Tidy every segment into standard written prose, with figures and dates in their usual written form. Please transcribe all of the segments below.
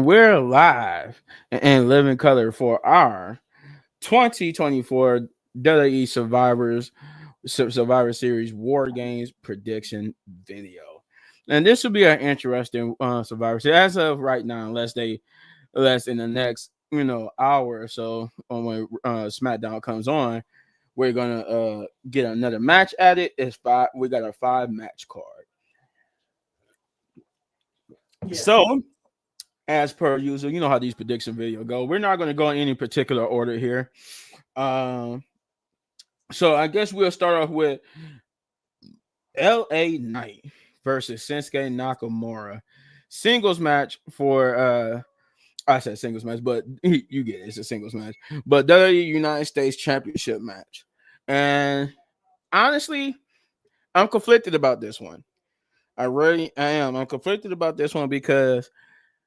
and we're live and living color for our 2024 WWE Survivor Series War Games prediction video. And this will be an interesting Survivor Series as of right now, unless in the next hour or so when SmackDown comes on, we're gonna get another match at it. It's five. We got a 5 match card. Yeah. So, as per usual, you know how these prediction videos go. We're not going to go in any particular order here. So I guess we'll start off with LA Knight versus Shinsuke Nakamura. Singles match for I said singles match, but you get it. It's a singles match. But WWE United States Championship match. And honestly, I'm conflicted about this one. I am. I'm conflicted about this one because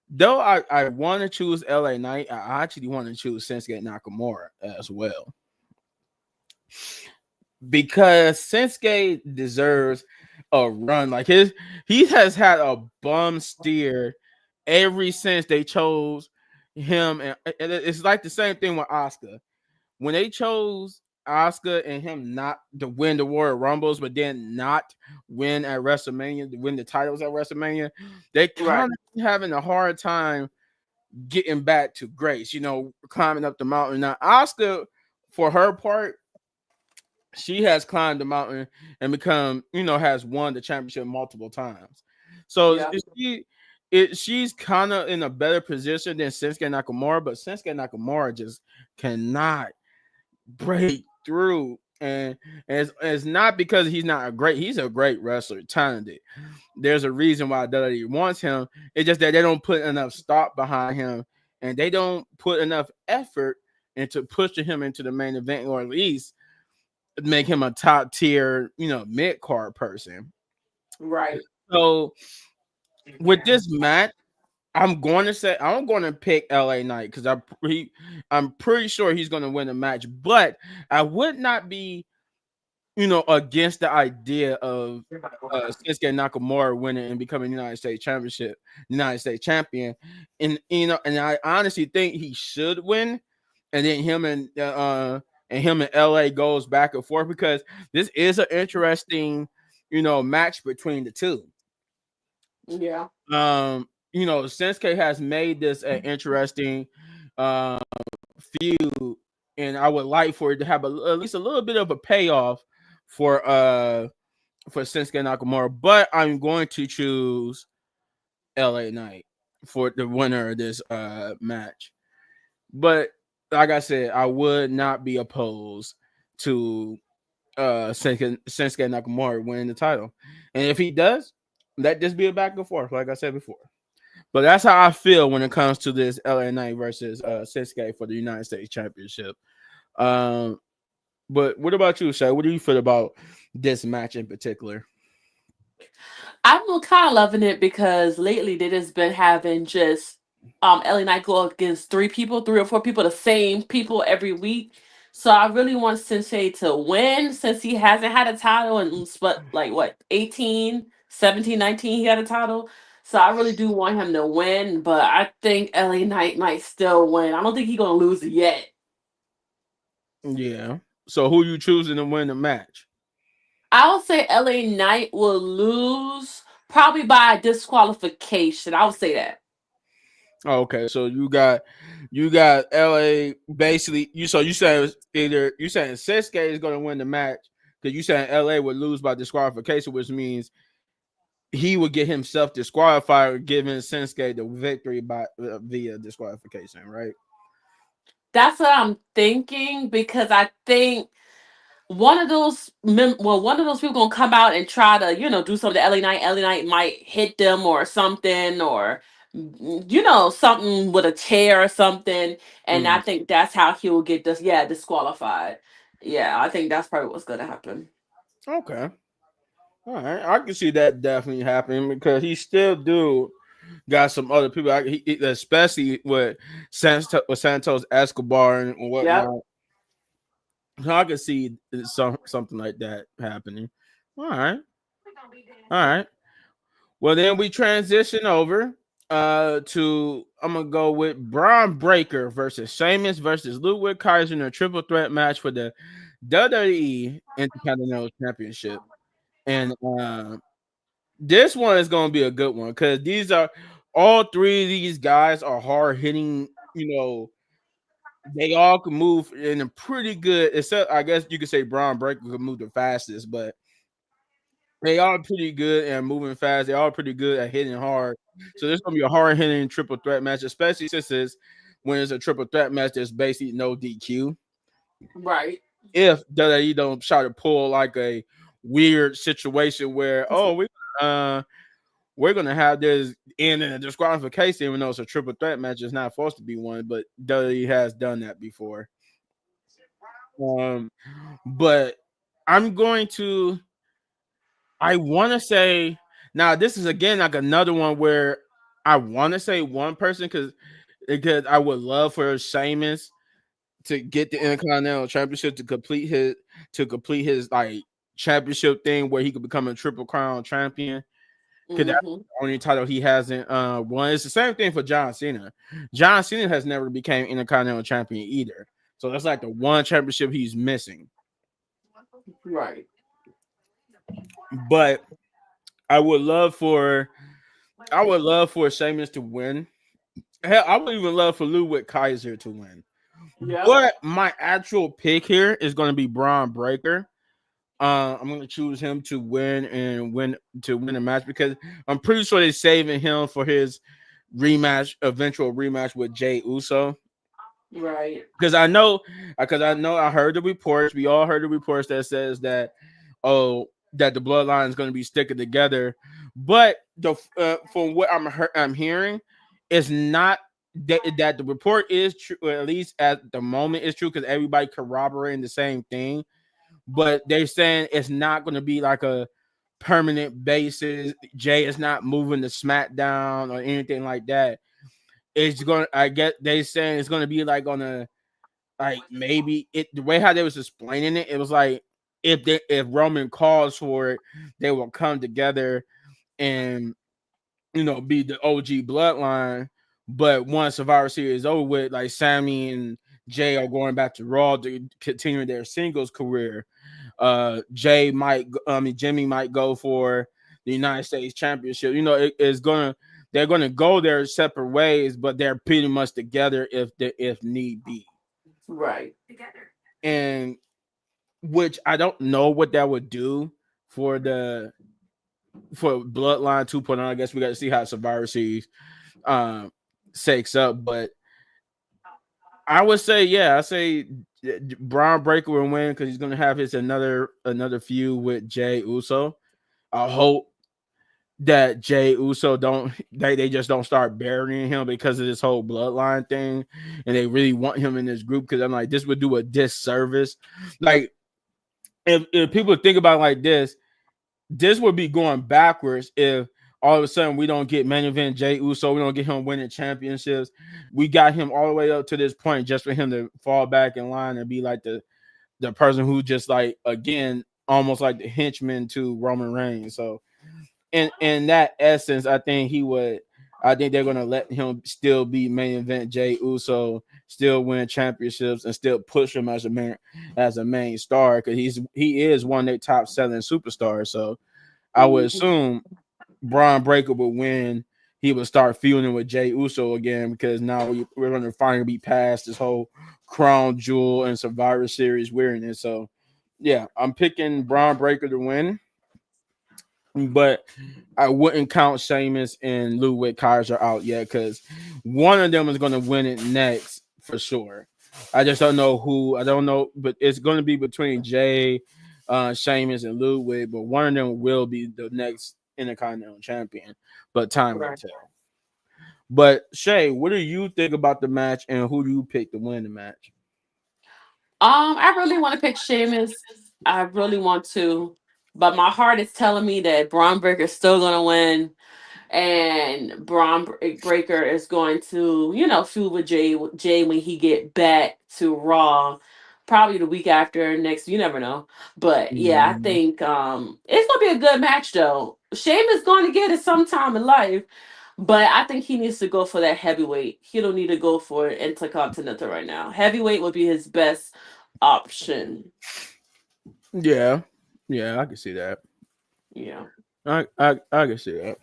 though I want to choose LA Knight, I actually want to choose Shinsuke Nakamura as well. Because Shinsuke deserves a run. Like he has had a bum steer ever since they chose him. And it's like the same thing with Asuka. When they chose Asuka and him not to win the Royal Rumbles, but then not win at WrestleMania, to win the titles at WrestleMania, they kind of having a hard time getting back to grace, climbing up the mountain. Now, Asuka, for her part, she has climbed the mountain and become, has won the championship multiple times. So she's kind of in a better position than Shinsuke Nakamura, but Shinsuke Nakamura just cannot break through. And it's not because he's a great wrestler, talented. There's a reason why WWE wants him. It's just that they don't put enough stock behind him, and they don't put enough effort into pushing him into the main event, or at least make him a top tier, mid card person. Right. So with this match, I'm going to pick LA Knight because I'm pretty sure he's going to win the match, but I would not be, against the idea of Shinsuke Nakamura winning and becoming United States champion. And and I honestly think he should win, and then him and LA goes back and forth because this is an interesting, match between the two. Yeah. Shinsuke has made this an interesting feud, and I would like for it to have at least a little bit of a payoff for Shinsuke Nakamura, but I'm going to choose LA Knight for the winner of this match. But like I said, I would not be opposed to Shinsuke Nakamura winning the title. And if he does, let this be a back and forth, like I said before. But that's how I feel when it comes to this LA Knight versus Shinsuke for the United States Championship. But what about you, Shay? What do you feel about this match in particular? I'm kind of loving it because lately they just been having just LA Knight go against three or four people, the same people every week. So I really want Sensei to win since he hasn't had a title in like what 18, 17, 19 he had a title. So I really do want him to win, but I think LA Knight might still win. I don't think he's gonna lose it yet. Yeah. So who you choosing to win the match? I would say LA Knight will lose probably by disqualification. I would say that. Okay, so you got LA basically. You saying Shinsuke is going to win the match because you saying LA would lose by disqualification, which means he would get himself disqualified, giving Shinsuke the victory by via disqualification, right? That's what I'm thinking because I think one of those people gonna come out and try to do something to LA Knight. LA Knight might hit them or something, or something with a chair or something, and I think that's how he will get disqualified. Yeah, I think that's probably what's gonna happen. Okay, all right, I can see that definitely happening because he still got some other people, especially with Santos Escobar and whatnot. Yep. I can see something like that happening. All right. Well, then we transition over To I'm gonna go with Braun Breaker versus Sheamus versus Ludwig Kaiser in a triple threat match for the WWE Intercontinental Championship. And this one is gonna be a good one because these are all three of these guys are hard hitting. They all can move in a pretty good. Except I guess you could say Braun Breaker could move the fastest, but they are pretty good and moving fast. They are pretty good at hitting hard. So there's gonna be a hard hitting triple threat match, especially since it's when it's a triple threat match. There's basically no DQ. Right. If WWE don't try to pull like a weird situation where uh we're gonna have this end in a disqualification, even though it's a triple threat match, it's not supposed to be one, but WWE has done that before. Um, but I'm going to I want to say now this is again like another one where I want to say one person because I would love for Sheamus to get the Intercontinental Championship to complete his like championship thing where he could become a Triple Crown champion because that's Hmm. the only title he hasn't won. It's the same thing for John Cena. John Cena has never became Intercontinental champion either, so that's like the one championship he's missing. Right. But I would love for I would love for Sheamus to win. Hell, I would even love for Ludwig Kaiser to win. Yep. But my actual pick here is going to be Braun Breaker. I'm going to choose him to win a match because I'm pretty sure they're saving him for his eventual rematch with Jay Uso. Right. Because I know I heard the reports. We all heard the reports that says that oh that the bloodline is going to be sticking together, but from what I'm hearing, it's not that the report is true. Or at least at the moment, is true because everybody corroborating the same thing. But they're saying it's not going to be like a permanent basis. Jay is not moving to SmackDown or anything like that. It's going. I get they saying it's going to be like on a like maybe it the way how they was explaining it, it was like if Roman calls for it, they will come together and be the OG bloodline. But once Survivor Series is over with, like Sammy and Jay are going back to Raw to continue their singles career. Jimmy might go for the United States Championship. It's gonna they're gonna go their separate ways, but they're pretty much together if need be. Right. And which I don't know what that would do for the for Bloodline 2.0. I guess we got to see how Survivor Series um shakes up, but I would say I say Braun Breaker will win because he's gonna have his another feud with Jay Uso. I hope that Jay Uso don't they just don't start burying him because of this whole bloodline thing, and they really want him in this group because I'm like this would do a disservice. Like if people think about it like this would be going backwards if all of a sudden we don't get main event Jay Uso, we don't get him winning championships. We got him all the way up to this point just for him to fall back in line and be like the person who just like again almost like the henchman to Roman Reigns. So in that essence, I think they're gonna let him still be main event Jay Uso, still win championships, and still push him as a main star because he is one of their top selling superstars. So I would Hmm. assume Braun Breaker would win. He would start feuding with Jay Uso again because now we're going to finally be past this whole crown jewel and Survivor Series weirdness. So, yeah, I'm picking Braun Breaker to win, but I wouldn't count Sheamus and Ludwig Kaiser out yet because one of them is going to win it next for sure. I just don't know who. I don't know, but it's going to be between Jay, Sheamus, and Ludwig. But one of them will be the next Intercontinental Champion. But time will Right. tell. But Shay, what do you think about the match, and who do you pick to win the match? I really want to pick Sheamus. I really want to, but my heart is telling me that Braun Breaker's still gonna win, and Breaker is going to, feud with Jay when he get back to Raw, probably the week after next. You never know, but yeah, I think it's gonna be a good match though. Sheamus going to get it sometime in life. But I think he needs to go for that heavyweight. He don't need to go for intercontinental right now. Heavyweight would be his best option. Yeah, yeah, I can see that. Yeah. I can see that.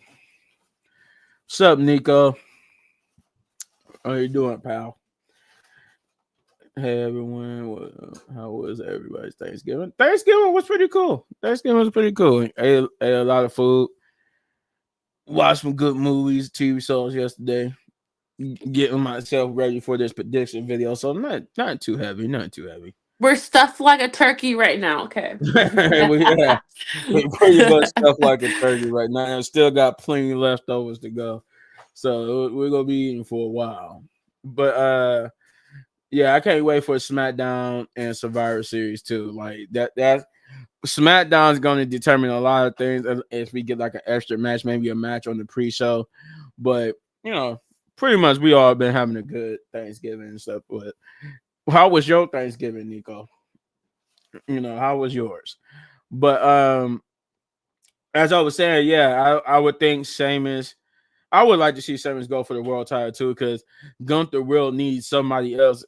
What's up, Nico? How you doing, pal? Hey everyone, how was everybody's Thanksgiving? Thanksgiving was pretty cool. Thanksgiving was pretty cool. Ate a lot of food. Watched some good movies, TV shows yesterday. Getting myself ready for this prediction video, so not too heavy, not too heavy. We're stuffed like a turkey right now, okay? Yeah, we pretty much stuff like a turkey right now. And still got plenty leftovers to go, so we're gonna be eating for a while. But yeah, I can't wait for SmackDown and Survivor Series too. Like that SmackDown is going to determine a lot of things. If we get like an extra match, maybe a match on the pre-show, but you know, pretty much we all been having a good Thanksgiving and stuff. But how was your Thanksgiving, Nico? You know, how was yours? But as I was saying, yeah, I would think Sheamus. I would like to see Sheamus go for the world title too, because Gunther will need somebody else.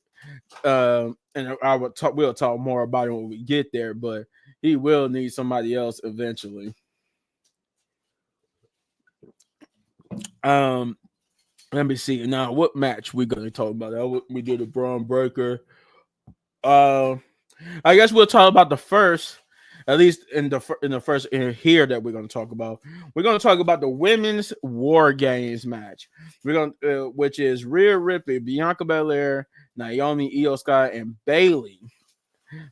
And I would talk. We'll talk more about it when we get there, but he will need somebody else eventually. Um, Let me see now what match we're gonna talk about. We did a Braun Breaker. Uh, I guess we'll talk about the first, at least in the first in here that we're gonna talk about. We're gonna talk about the women's War Games match. We're gonna which is Rhea Ripley, Bianca Belair, Naomi, Io Sky, and Bailey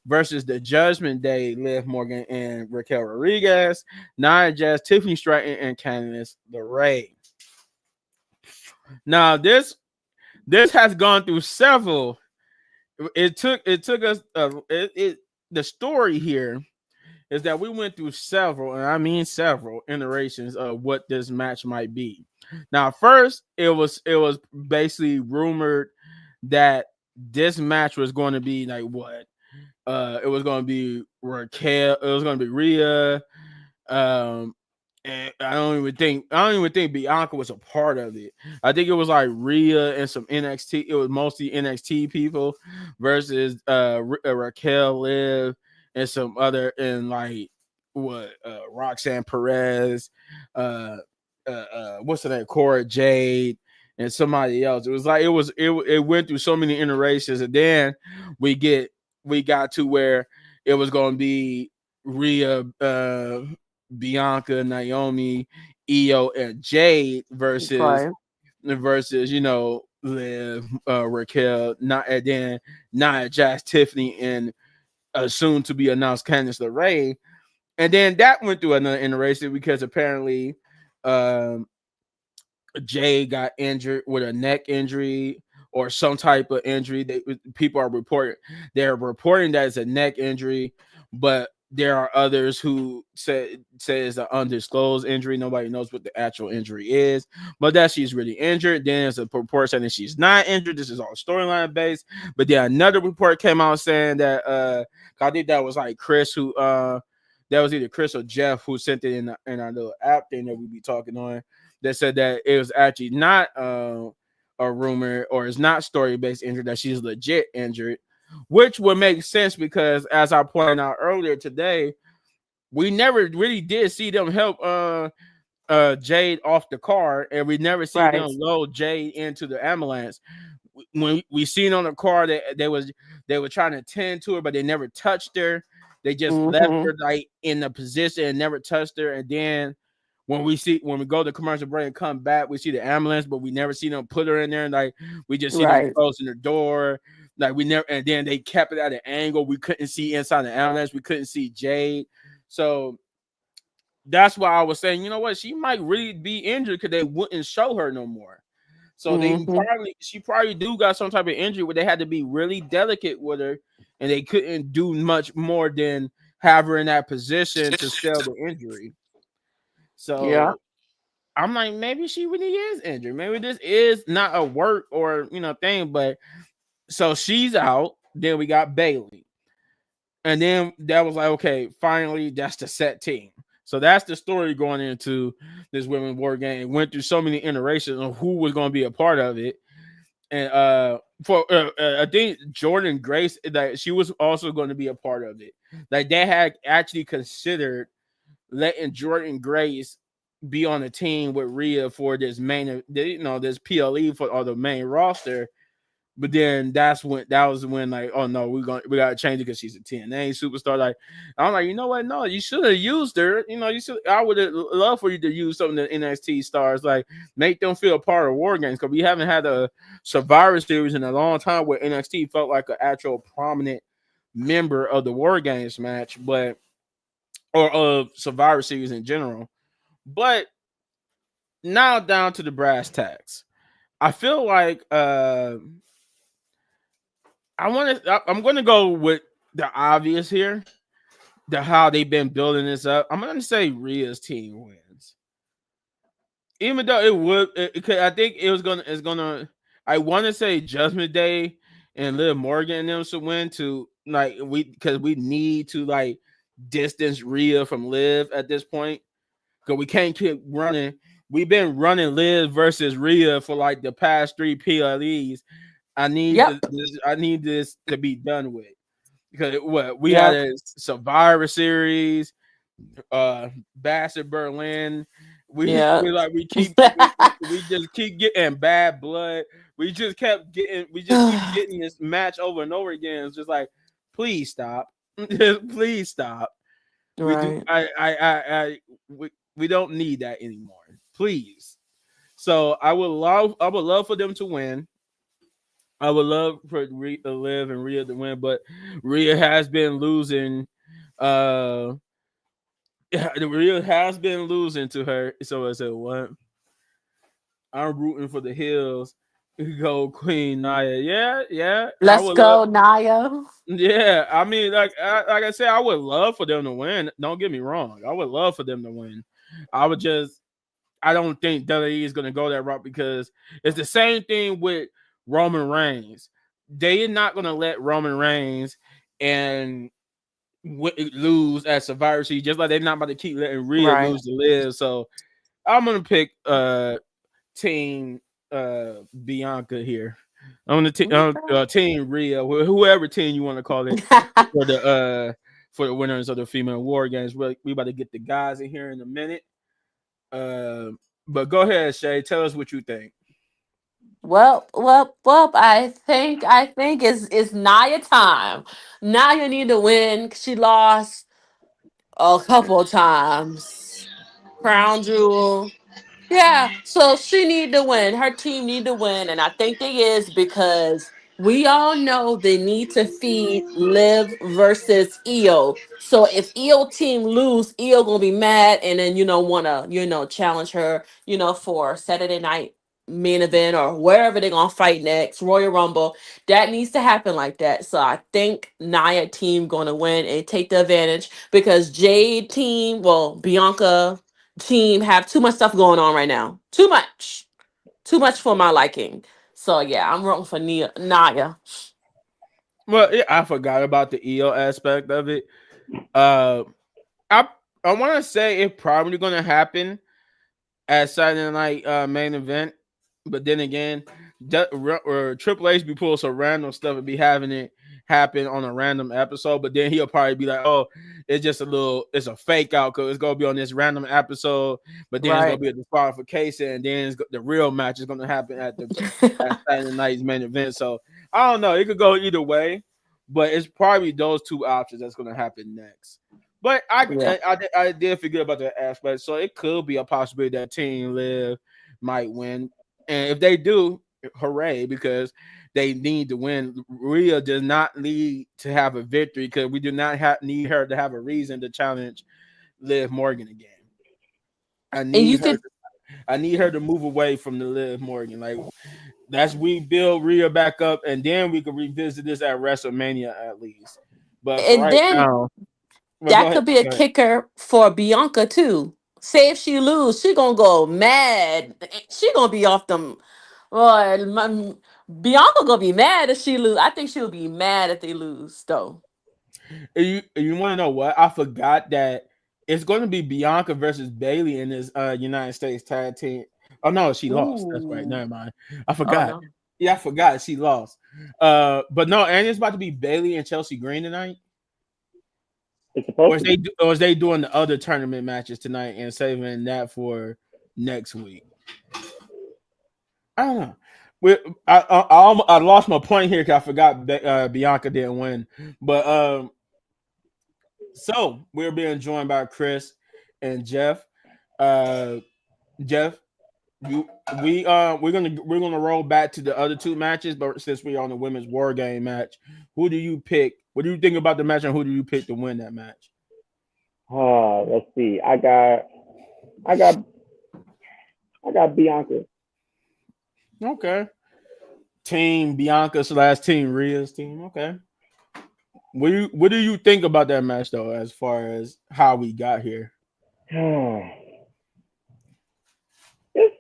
versus the Judgment Day, Liv Morgan and Raquel Rodriguez, Nia Jax, Tiffany Stratton, and Candice LeRae. Now this has gone through several. It took us the story here is that we went through several, and I mean several iterations of what this match might be. Now, first it was basically rumored that this match was going to be like what it was going to be Raquel. It was going to be Rhea. Um, and I don't even think Bianca was a part of it. I think it was like Rhea and some NXT. It was mostly NXT people versus Raquel, Liv, and some other and like what Roxanne Perez, uh, what's her name, Cora Jade, and somebody else. It was like it went through so many iterations, and then we get we got to where it was going to be Rhea, Bianca, Naomi, Io, and Jade versus Right. you know Liv, Raquel, not and then Nia Jax, Tiffany, and soon to be announced Candice LeRae. And then that went through another iteration because apparently um, Jay got injured with a neck injury or some type of injury. People are reporting they're reporting that it's a neck injury, but there are others who say it's an undisclosed injury. Nobody knows what the actual injury is, but that she's really injured. Then there's a report saying that she's not injured. This is all storyline based. But then another report came out saying that I think that was like Chris who that was either Chris or Jeff who sent it in our little app thing that we be talking on that said that it was actually not a rumor or is not story based injury, that she's legit injured, which would make sense because, as I pointed out earlier today, we never really did see them help Jade off the car, and we never see them Right. load Jade into the ambulance. When we seen on the car that they were trying to tend to her, but they never touched her. They just left Mm-hmm. her like in the position and never touched her. And then when we go to commercial break and come back, we see the ambulance, but we never see them put her in there. And like we just see them Right. closing the door. Like we never, and then they kept it at an angle. We couldn't see inside the ambulance. We couldn't see Jade. So that's why I was saying, you know what, she might really be injured because they wouldn't show her no more. So Mm-hmm. she probably do got some type of injury where they had to be really delicate with her, and they couldn't do much more than have her in that position to sell the injury. Yeah. So I'm like, maybe she really is injured. Maybe this is not a work or thing. But so she's out. Then we got Bailey, and then that was like, okay, finally that's the set team. So that's the story going into this women's war game. It went through so many iterations of who was going to be a part of it. And for I think Jordan Grace, that she was also going to be a part of it. Like they had actually considered letting Jordan Grace be on the team with Rhea for this main, this PLE for or the main roster. But then that was when like, oh no, we gotta change it because she's a TNA superstar. Like I'm like, you know what? No, you should have used her. You should. I would have loved for you to use some of the NXT stars, like make them feel part of War Games, because we haven't had a Survivor Series in a long time where NXT felt like an actual prominent member of the War Games match, but or of Survivor Series in general. But now down to the brass tacks. I feel like I'm going to go with the obvious here, the how they've been building this up. I'm going to say Rhea's team wins, even though I think it's gonna. I want to say Judgment Day and Liv Morgan and them should win to like because we need to like distance Rhea from Liv at this point, because we can't keep running. We've been running Liv versus Rhea for like the past 3 PLEs. Yep. I need this to be done with, because what we had Yep. a Survivor Series, Bastard Berlin. Yeah. We just keep getting bad blood. We just keep getting this match over and over again. It's just like, please stop. Please stop. We do Right. I we don't need that anymore. Please. So I would love for them to win. I would love for Rhea to live and Rhea to win, but Rhea has been losing. Uh, Rhea has been losing to her. So I said, "What? I'm rooting for the Hills. Go Queen Naya. Yeah, yeah. I Let's would love. go, Naya. Yeah, I mean, like I said, I would love for them to win. Don't get me wrong. I would love for them to win. I would just I don't think WWE is going to go that route, because it's the same thing with Roman Reigns. They are not going to let Roman Reigns and lose at Survivor Series, just like they're not about to keep letting Rhea Right. lose to live. So I'm going to pick team Bianca here. I'm going to team Rhea, whoever team you want to call it, for the winners of the female war games. We about to get the guys in here in a minute. Uh, but go ahead, Shay. Tell us what you think. Well. I think it's Naya time. Naya need to win. She lost a couple times. Crown Jewel. Yeah, so she need to win. Her team need to win, and I think they is because we all know they need to feed Liv versus Io. So if Io team lose, Io gonna be mad, and then wanna challenge her for Saturday night main event or wherever they're gonna fight next, Royal Rumble. That needs to happen like that. So I think Nia team gonna win and take the advantage because Jade team, well Bianca team have too much stuff going on right now. Too much. Too much for my liking. So yeah, I'm rooting for Naya. Well, yeah, I forgot about the EO aspect of it. Uh, I I want to say it's probably going to happen at Saturday Night main event, but then again, or Triple H be pulling some random stuff and be having it happen on a random episode. But then he'll probably be like, "Oh, it's a fake out because it's gonna be on this random episode, but then it's gonna Right. be a disqualification, and then the real match is gonna happen at Saturday Night's main event." So I don't know. It could go either way, but it's probably those two options that's gonna happen next. But Yeah. I did forget about that aspect, so it could be a possibility that Team Live might win, and if they do, hooray! Because they need to win. Rhea does not need to have a victory, because we do not need her to have a reason to challenge Liv Morgan again. I And you need her. could I need her to move away from the Liv Morgan. Like that's we build Rhea back up, and then we can revisit this at WrestleMania at least. But for and right then now, well, go that ahead. could be a Go ahead. kicker for Bianca too. Say if she lose, she gonna go mad. She gonna be off them. Boy, Bianca gonna be mad if she lose. I think she'll be mad if they lose though. And you want to know what? I forgot that. It's going to be Bianca versus Bailey in this United States tag team. Oh no, she lost. That's right. Ooh. Never mind. I Oh forgot. no. Yeah, I forgot she lost. But no, and it's about to be Bailey and Chelsea Green tonight. It's supposed to be. Or is they doing the other tournament matches tonight and saving that for next week? I don't know. We, I lost my point here because I forgot Bianca didn't win. But so we're being joined by Chris and Jeff. Uh, Jeff, you we're gonna roll back to the other two matches, but since we're on the women's war game match, who do you pick? What do you think about the match, and who do you pick to win that match? Let's see. I got, I got Bianca. Okay, Team Bianca slash Team Rhea's team. Okay, what do you think about that match though, as far as how we got here? It's,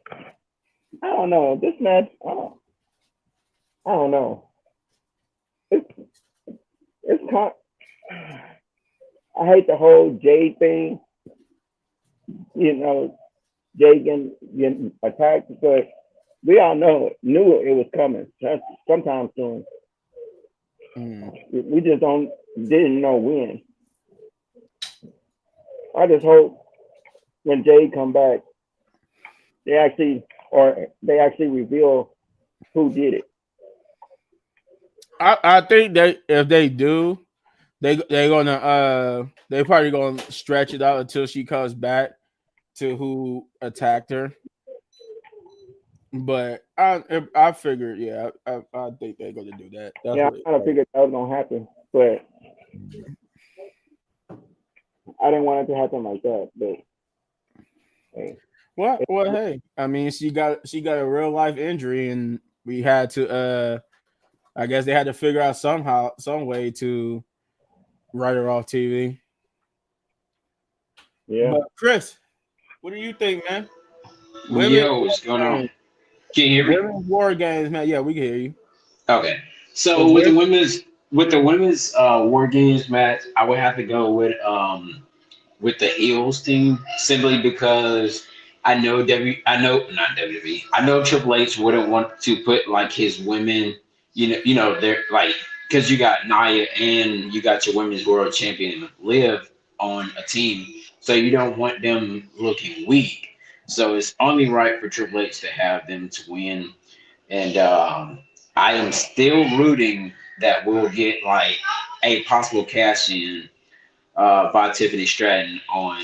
I don't know. This match, I don't know. It's, it's kind. I hate the whole Jade thing. You know, Jade getting attacked, but we all knew it was coming sometime soon. Mm. We just didn't know when. I just hope when Jade come back, they actually reveal who did it. I think that if they do, they probably gonna stretch it out until she comes back to who attacked her. But I figured, yeah, I think they're gonna do that. That's Yeah, what I kind of figured that was gonna happen, but I didn't want it to happen like that. But hey, well, hey, I mean, she got a real life injury, and we had to I guess they had to figure out some way to write her off TV. yeah, But Chris, what do you think, man? Women Yo, war what's going on? games, Can you hear me? women's war games, man. Yeah, we can hear you. Okay. The So women, with the women's war games match, I would have to go with the heels team simply because I know not WWE. I know Triple H wouldn't want to put like his women, they're like because you got Nia and you got your women's world champion Liv on a team, so you don't want them looking weak. So it's only right for Triple H to have them to win, and I am still rooting that we'll get like a possible cash in by Tiffany Stratton on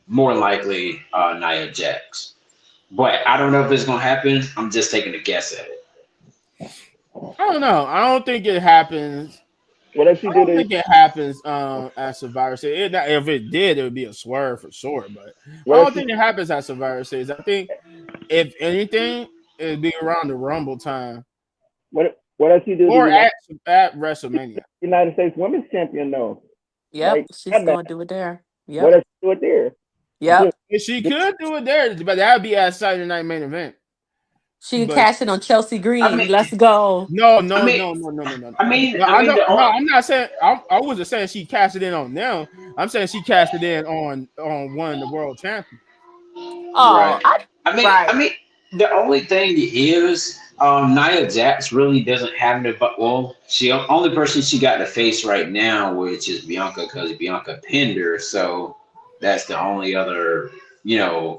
more likely Nia Jax. But I don't know if it's gonna happen. I'm just taking a guess at it. I don't know. I don't think it happens. what if she I do don't this? think it happens at Survivor Series. If it did, it would be a swerve for sure. But I What if don't she? think it happens at Survivor Series. I think if anything, it'd be around the Rumble time What if she do the or at WrestleMania. United States Women's Champion though? Yep, Like she's that match. gonna do it there. What Yep. if she do it there? Yep. Just, She just could do it there, but that would be at Saturday Night Main Event. She can But cash in on Chelsea I Green. mean, Let's go. no, I no, mean, no, no, no, no, no. No, I mean, no, I'm not saying. I wasn't saying she cashed it in on them. I'm saying she cashed it in on one of the world champions. right. Oh, I I right. mean, the only thing is, Nia Jax really doesn't have any. But well, she only person she got to face right now, which is Bianca, because Bianca pinned her. So that's the only other.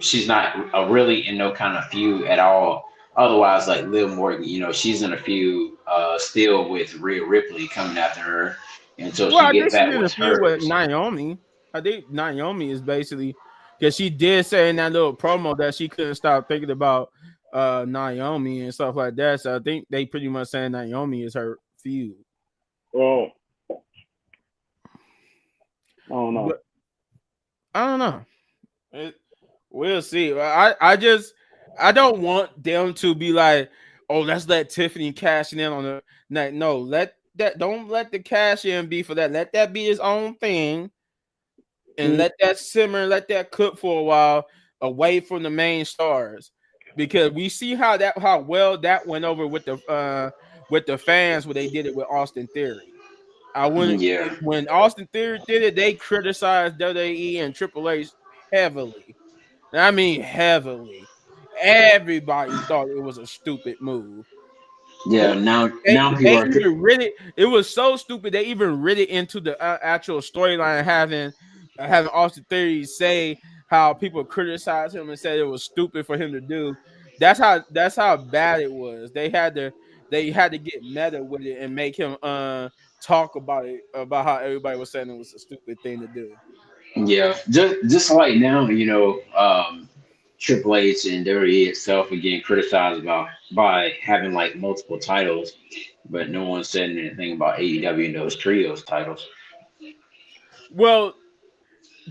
She's not really in no kind of feud at all. Otherwise, like Liv Morgan, she's in a feud still with Rhea Ripley coming after her until Well, she I get think she back did a what's feud with hers. Naomi. I think Naomi is basically because she did say in that little promo that she couldn't stop thinking about Naomi and stuff like that. So I think they pretty much saying Naomi is her feud. well, I don't know. But I don't know. It, we'll see. I don't want them to be like, oh, let's let Tiffany cash in on the night. No, don't let the cash in be for that. Let that be his own thing and Mm, let that simmer, let that cook for a while away from the main stars. Because we see how well that went over with the fans when they did it with Austin Theory. I wouldn't. Yeah. When Austin Theory did it, they criticized WWE and Triple H heavily. And I mean heavily. Everybody thought it was a stupid move. Yeah. Well, Now people they are. even read it. It was so stupid. They even read it into the actual storyline, having Austin Theory say how people criticized him and said it was stupid for him to do. That's how bad it was. They had to get meta with it and make him talk about it, about how everybody was saying it was a stupid thing to do. Yeah, just like now, Triple H and WWE itself are getting criticized about by having like multiple titles, but no one's saying anything about AEW and those trios titles. Well,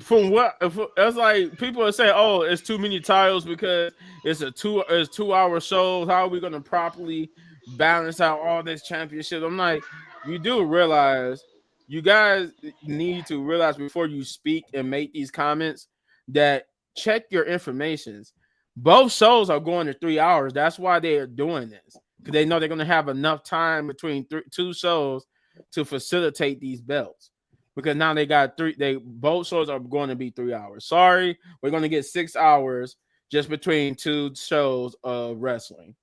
from what it's like, people are saying, "Oh, it's too many titles because it's 2 hour shows. How are we going to properly balance out all this championship?" I'm like, you do realize, you guys need to realize before you speak and make these comments that check your informations. Both shows are going to 3 hours. That's why they are doing this, because they know they're going to have enough time between two shows to facilitate these belts, because now they got three. They both shows are going to be 3 hours. Sorry, we're going to get 6 hours just between two shows of wrestling.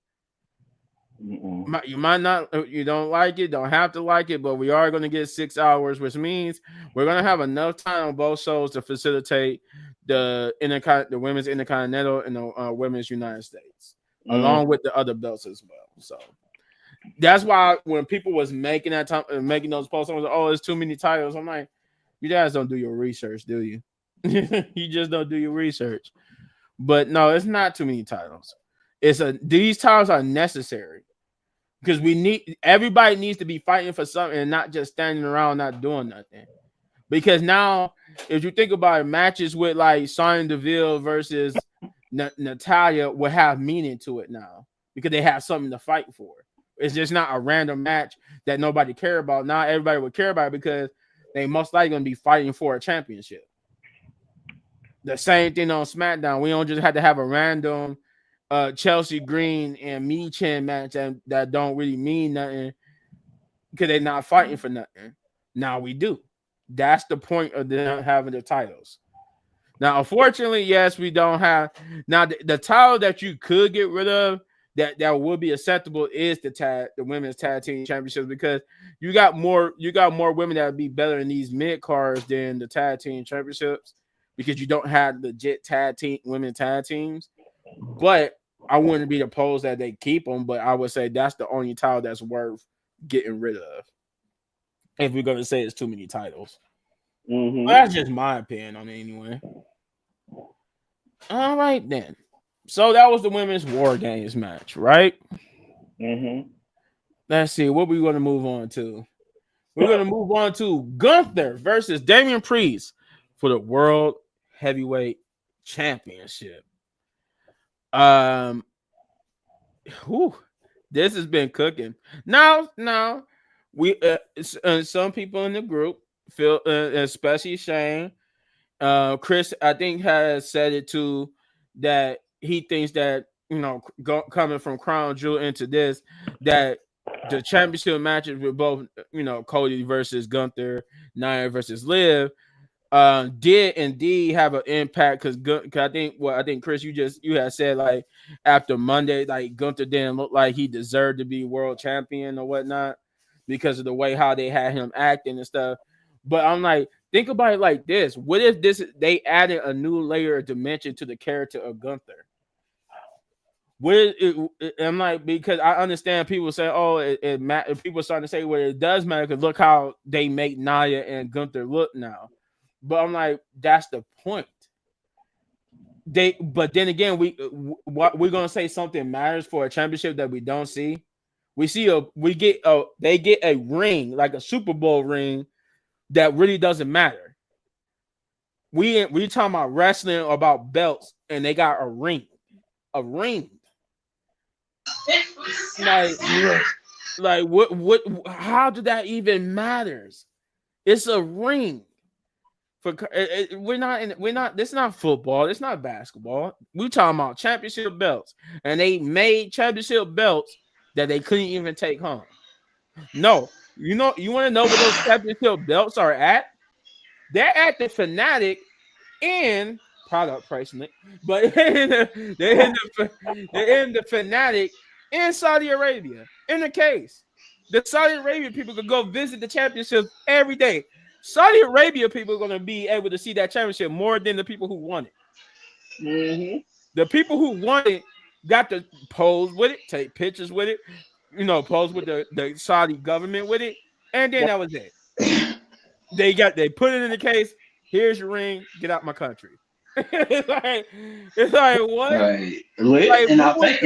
You might not, you don't like it, don't have to like it, but we are going to get 6 hours, which means we're going to have enough time on both shows to facilitate the women's Intercontinental and the women's United States, along with the other belts as well. So that's why when people was making those posts, I was like, "Oh, it's too many titles." I'm like, you guys don't do your research, do you? You just don't do your research. But no, it's not too many titles. These titles are necessary, because everybody needs to be fighting for something and not just standing around not doing nothing. Because now, if you think about it, matches with like Sonya Deville versus Natalia will have meaning to it now, because they have something to fight for. It's just not a random match that nobody care about. Now everybody would care about it because they most likely going to be fighting for a championship. The same thing on SmackDown. We don't just have to have a random Chelsea Green and Me Chen match that don't really mean nothing, because they're not fighting for nothing. Now we do. That's the point of them having the titles. Now, unfortunately, yes, we don't have. Now, the title that you could get rid of that would be acceptable is the women's tag team championships, because you got more women that would be better in these mid cards than the tag team championships, because you don't have legit women tag teams. But I wouldn't be opposed that they keep them, but I would say that's the only title that's worth getting rid of, if we're going to say it's too many titles. Well, that's just my opinion on it anyway. All right, then. So that was the women's War Games match, right? Let's see. What we going to move on to? We're going to move on to Gunther versus Damian Priest for the World Heavyweight Championship. This has been cooking. Now, we some people in the group feel, especially Shane, Chris, I think, has said it too, that he thinks that, coming from Crown Jewel into this, that the championship matches with both, Cody versus Gunther, Nia versus Liv, did indeed have an impact, because I think Chris, you had said, like, after Monday, like, Gunther didn't look like he deserved to be world champion or whatnot, because of the way how they had him acting and stuff. But I'm like, think about it like this: what if they added a new layer of dimension to the character of Gunther? I'm like, because I understand people say, "Oh, people are starting to say, well, it does matter, because look how they make Nia and Gunther look now." But I'm like, that's the point. But then again, we're gonna say something matters for a championship that we don't see. They get a ring, like a Super Bowl ring, that really doesn't matter. We talking about wrestling or about belts, and they got a ring. Like what? How did that even matters? It's a ring. We're not. This is not football. It's not basketball. We're talking about championship belts, and they made championship belts that they couldn't even take home. No, You want to know where those championship belts are at? They're at the Fanatic and product placement, but they're in the Fanatic in Saudi Arabia. In the case, the Saudi Arabia people could go visit the championships every day. Saudi Arabia people are going to be able to see that championship more than the people who won it. Mm-hmm. The people who won it got to pose with it, take pictures with it, pose with the Saudi government with it, and then that was it. They put it in the case. Here's your ring. Get out my country. it's like what? Right. Lit, Like what was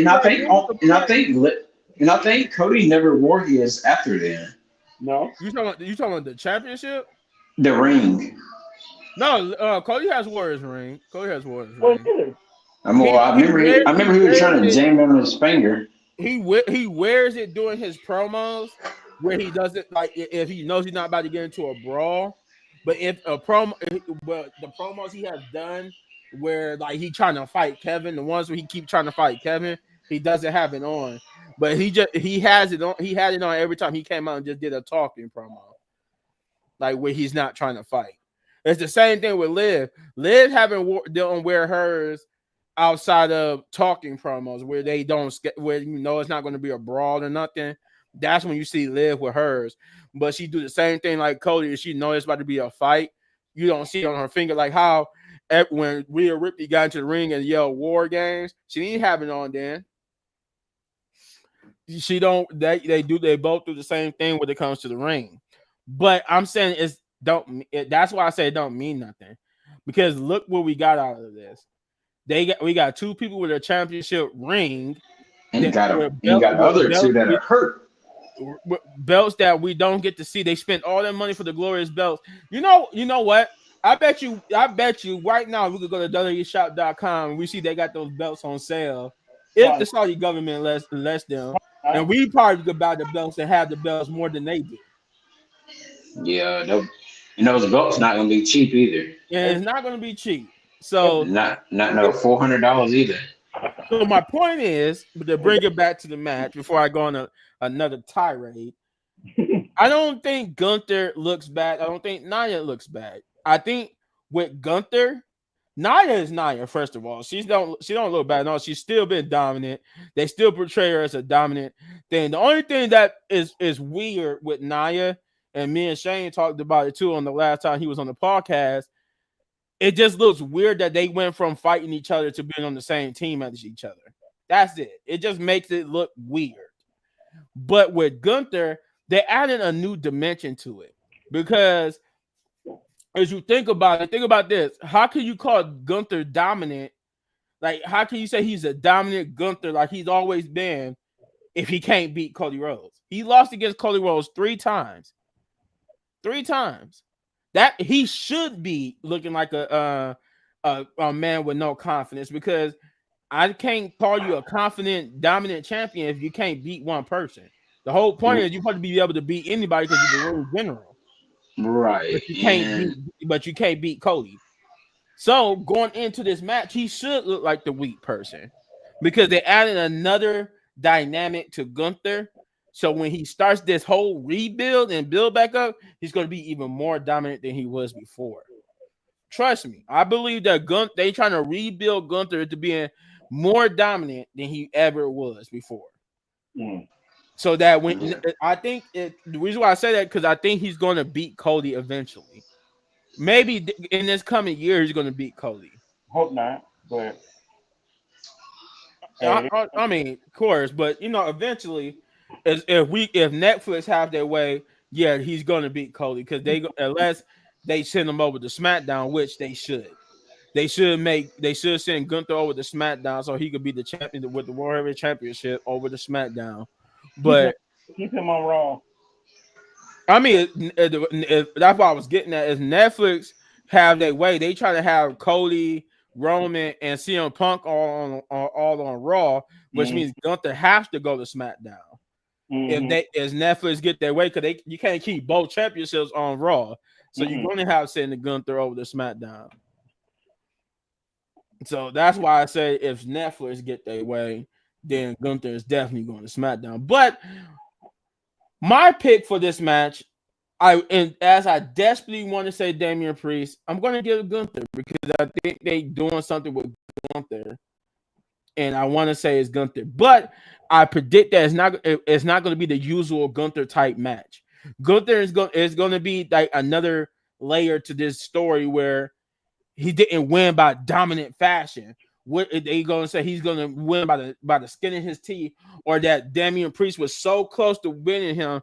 and I think Cody never wore his after then. No. you talking about the championship? The ring. No, Cody has wore his ring. Cody has wore his Oh, ring. really? I remember he was trying to jam him his finger. He wears it during his promos where he does it like if he knows he's not about to get into a brawl. But but the promos he has done where like he trying to fight Kevin, the ones where he keep trying to fight Kevin, he doesn't have it on. But he has it on. He had it on every time he came out and just did a talking promo, like where he's not trying to fight. It's the same thing with Liv. Liv don't wear hers outside of talking promos where they don't where it's not going to be a brawl or nothing. That's when you see Liv with hers. But she do the same thing like Cody. If she knows it's about to be a fight, you don't see it on her finger like how when Rhea Ripley got into the ring and yelled "War Games," she didn't have it on then. She don't. They both do the same thing when it comes to the ring. But I'm saying that's why I say it don't mean nothing because look what we got out of this. We got two people with a championship ring. And you got other two that are hurt. Belts that we don't get to see. They spent all their money for the glorious belts. You know what? I bet you right now we could go to WWEshop.com and we see they got those belts on sale. If the Saudi government lets them, and we probably could buy the belts and have the belts more than they do. Yeah, those belts not gonna be cheap either. And it's not gonna be cheap. So not no $400 either. So my point is, to bring it back to the match before I go on another tirade, I don't think Gunther looks bad. I don't think Nia looks bad. I think with Gunther, Nia is Nia. First of all, she don't look bad. No, she's still been dominant. They still portray her as a dominant thing. The only thing that is weird with Nia, and me and Shane talked about it too on the last time he was on the podcast. It just looks weird that they went from fighting each other to being on the same team as each other. That's it. It just makes it look weird. But with Gunther, they added a new dimension to it because as you think about this. How can you call Gunther dominant? Like, how can you say he's a dominant Gunther like he's always been if he can't beat Cody Rhodes? He lost against Cody Rhodes 3 times. 3 times. That he should be looking like a man with no confidence because I can't call you a confident, dominant champion if you can't beat one person. The whole point is you want to be able to beat anybody because you're the ring general, right? But you can't beat Cody. So going into this match, he should look like the weak person because they added another dynamic to Gunther. So when he starts this whole rebuild and build back up, he's going to be even more dominant than he was before. Trust me. I believe that they trying to rebuild Gunther to being more dominant than he ever was before. So that the reason why I say that because I think he's going to beat Cody eventually. Maybe in this coming year he's going to beat Cody. Hope not, but I mean, of course, but eventually. If Netflix have their way, yeah, he's gonna beat Cody because unless they send him over to SmackDown, which they should. They should send Gunther over to SmackDown so he could be the champion with the World Heavyweight Championship over to SmackDown. But keep him on Raw. I mean, if that's what I was getting at. Is Netflix have their way? They try to have Cody, Roman, and CM Punk all on Raw, which means Gunther has to go to SmackDown. If Netflix get their way, because you can't keep both championships on Raw, so you're going to have sending Gunther over to SmackDown. So that's why I say if Netflix get their way, then Gunther is definitely going to SmackDown. But My pick for this match, as I desperately want to say Damian Priest, I'm going to give Gunther because I think they doing something with Gunther, and I want to say it's Gunther, but I predict that it's not going to be the usual Gunther type match. Gunther is going to be like another layer to this story where he didn't win by dominant fashion. What are they going to say? He's going to win by the skin of his teeth, or that Damian Priest was so close to beating him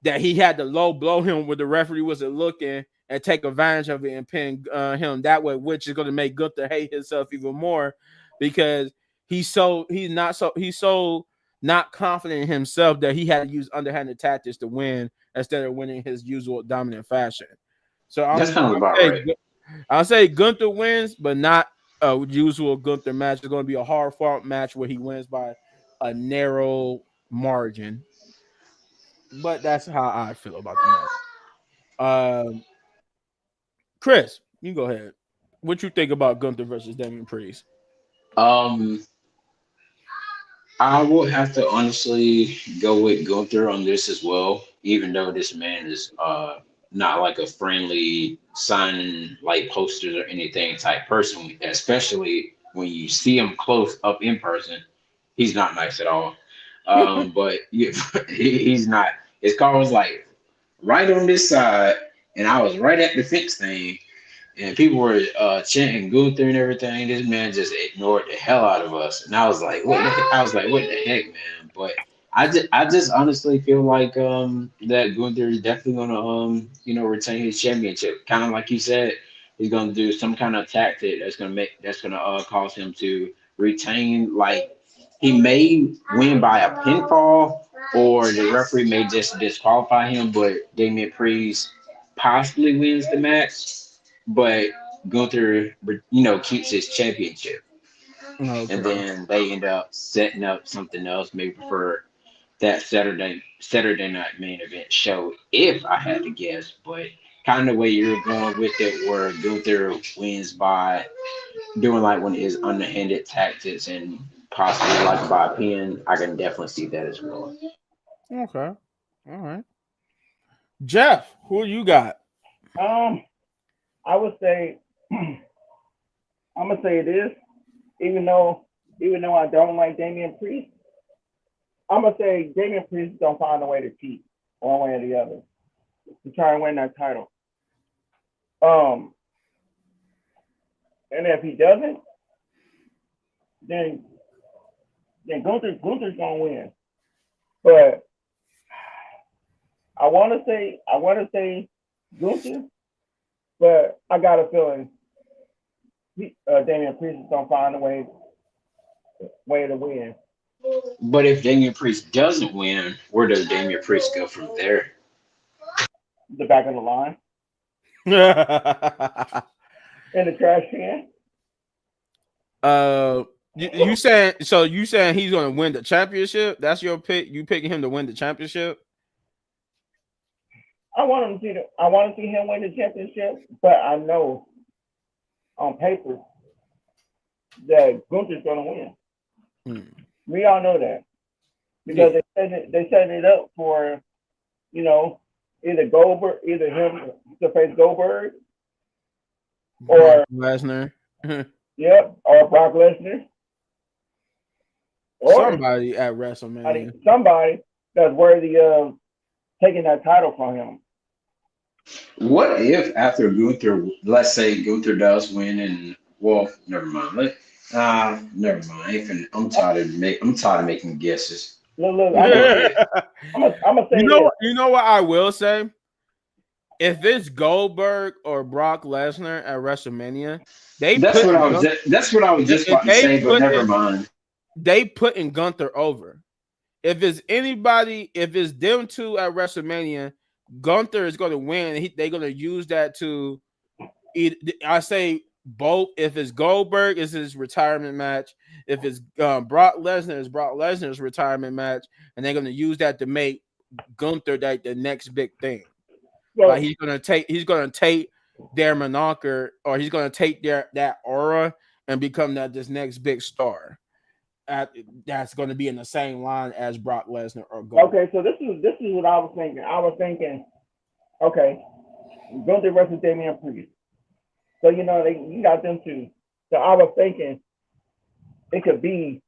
that he had to low blow him when the referee wasn't looking and take advantage of it and pin him that way, which is going to make Gunther hate himself even more because he's so not confident in himself that he had to use underhanded tactics to win instead of winning his usual dominant fashion. So That sounds about right. I'll say Gunther wins, but not a usual Gunther match. It's going to be a hard fought match where he wins by a narrow margin. But that's how I feel about the match. Chris, you go ahead. What you think about Gunther versus Damian Priest? Um, I will have to honestly go with Gunther on this as well, even though this man is not like a friendly signing like posters or anything type person, especially when you see him close up in person. He's not nice at all. But yeah, he's not. His car was like right on this side, and I was right at the fence thing, and people were chanting Gunther and everything. This man just ignored the hell out of us, and I was like, "What?" I was like, "What the heck, man?" But I just honestly feel like that Gunther is definitely gonna retain his championship. Kind of like you said, he's gonna do some kind of tactic that's gonna cause him to retain. Like he may win by a pinfall, or the referee may just disqualify him, but Damian Priest possibly wins the match, but Gunther, keeps his championship, and Okay. then they end up setting up something else, maybe for that Saturday night main event show, if I had to guess. But kind of the way you're going with it, where Gunther wins by doing like one of his underhanded tactics and possibly like by a pin, I can definitely see that as well. Okay. All right. Jeff, who you got? Um, I would say I'm gonna say it is, even though I don't like Damian Priest, I'm gonna say Damian Priest is gonna find a way to cheat one way or the other to try and win that title. Um, and if he doesn't, then Gunther's gonna win. But I want to say Gunther, but I got a feeling Damian Priest is gonna find a way to win. But if Damian Priest doesn't win, where does Damian Priest go from there? The back of the line in the trash can. You saying so? You saying he's going to win the championship? That's your pick. You picking him to win the championship? I want to see him win the championship, but I know on paper that Gunther's gonna win. Hmm. We all know that because they set it up for you know either him to face Goldberg Brock or Lesnar. or Brock Lesnar or Somebody at I WrestleMania. mean, somebody that's worthy of taking that title from him. What if after Gunther, let's say Gunther does win, and well, never mind. Never mind. I'm tired of making guesses. Look, But go ahead. I'm gonna say this. You know what I will say? If it's Goldberg or Brock Lesnar at WrestleMania, they That's put what in I was. Gun- That's what I was just about to they say. But put never in mind. they put in Gunther over. If it's anybody, if it's them two at WrestleMania, Gunther is going to win. They're going to use that to. I say both. If it's Goldberg, it's his retirement match. If it's Brock Lesnar, it's Brock Lesnar's retirement match, and they're going to use that to make Gunther like the next big thing. Well, Like he's gonna take their moniker, or he's gonna take that aura and become this next big star. that's going to be in the same line as Brock Lesnar or Goldberg. Okay, so this is what I was thinking. I was thinking, okay, Gunther versus Damian Priest. So you got them two. So I was thinking it could be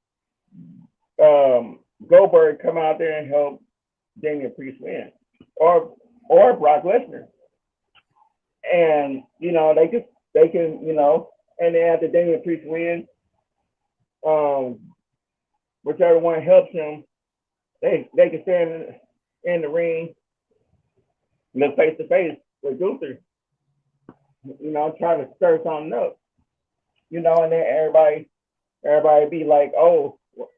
Goldberg come out there and help Damian Priest win, or Brock Lesnar, and they can and then after Damian Priest wins, um, whichever one helps him, they can stand in the ring, look face to face with Gunther, trying to stir something up, and then everybody be like, oh,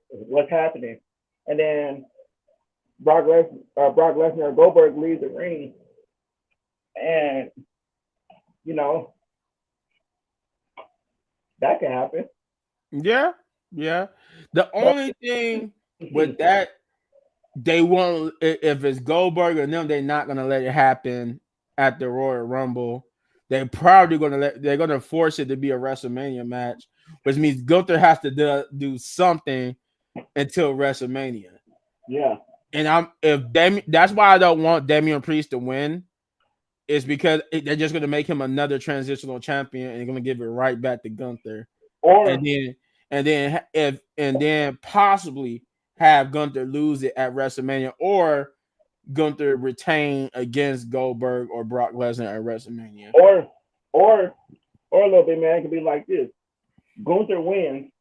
what's happening? And then Brock Lesnar or Goldberg leaves the ring, and you know that can happen. Yeah, yeah. The only thing with that, they won't. If it's Goldberg and them, they're not gonna let it happen at the Royal Rumble. They're probably they're gonna force it to be a WrestleMania match, which means Gunther has to do something until WrestleMania. Yeah. And that's why I don't want Damian Priest to win, is because they're just gonna make him another transitional champion and they're gonna give it right back to Gunther. Or and then possibly have Gunther lose it at WrestleMania, or Gunther retain against Goldberg or Brock Lesnar at WrestleMania. Or a little bit, man, it could be like this: Gunther wins,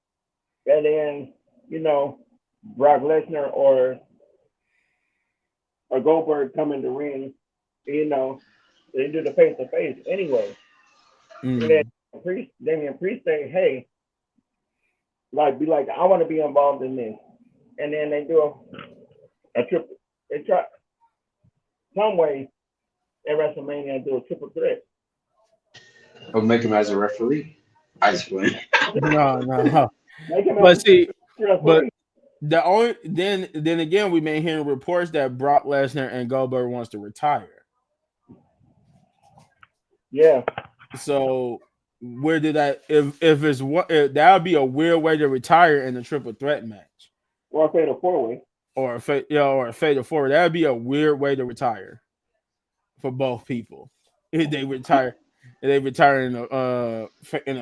and then Brock Lesnar or Goldberg come in the ring. They do the face to face anyway. And then Damian Priest say, "Hey, be like, I want to be involved in this," and then they do a triple. They try some way at WrestleMania and do a triple threat. Or make him as a referee. I just win. No. Make him But see, referee. but the only then again, we may hear reports that Brock Lesnar and Goldberg wants to retire. Yeah. So where did that if it's what that would be a weird way to retire in a triple threat match, Or a fatal 4-way, or a fatal four. That would be a weird way to retire for both people. If they retire in a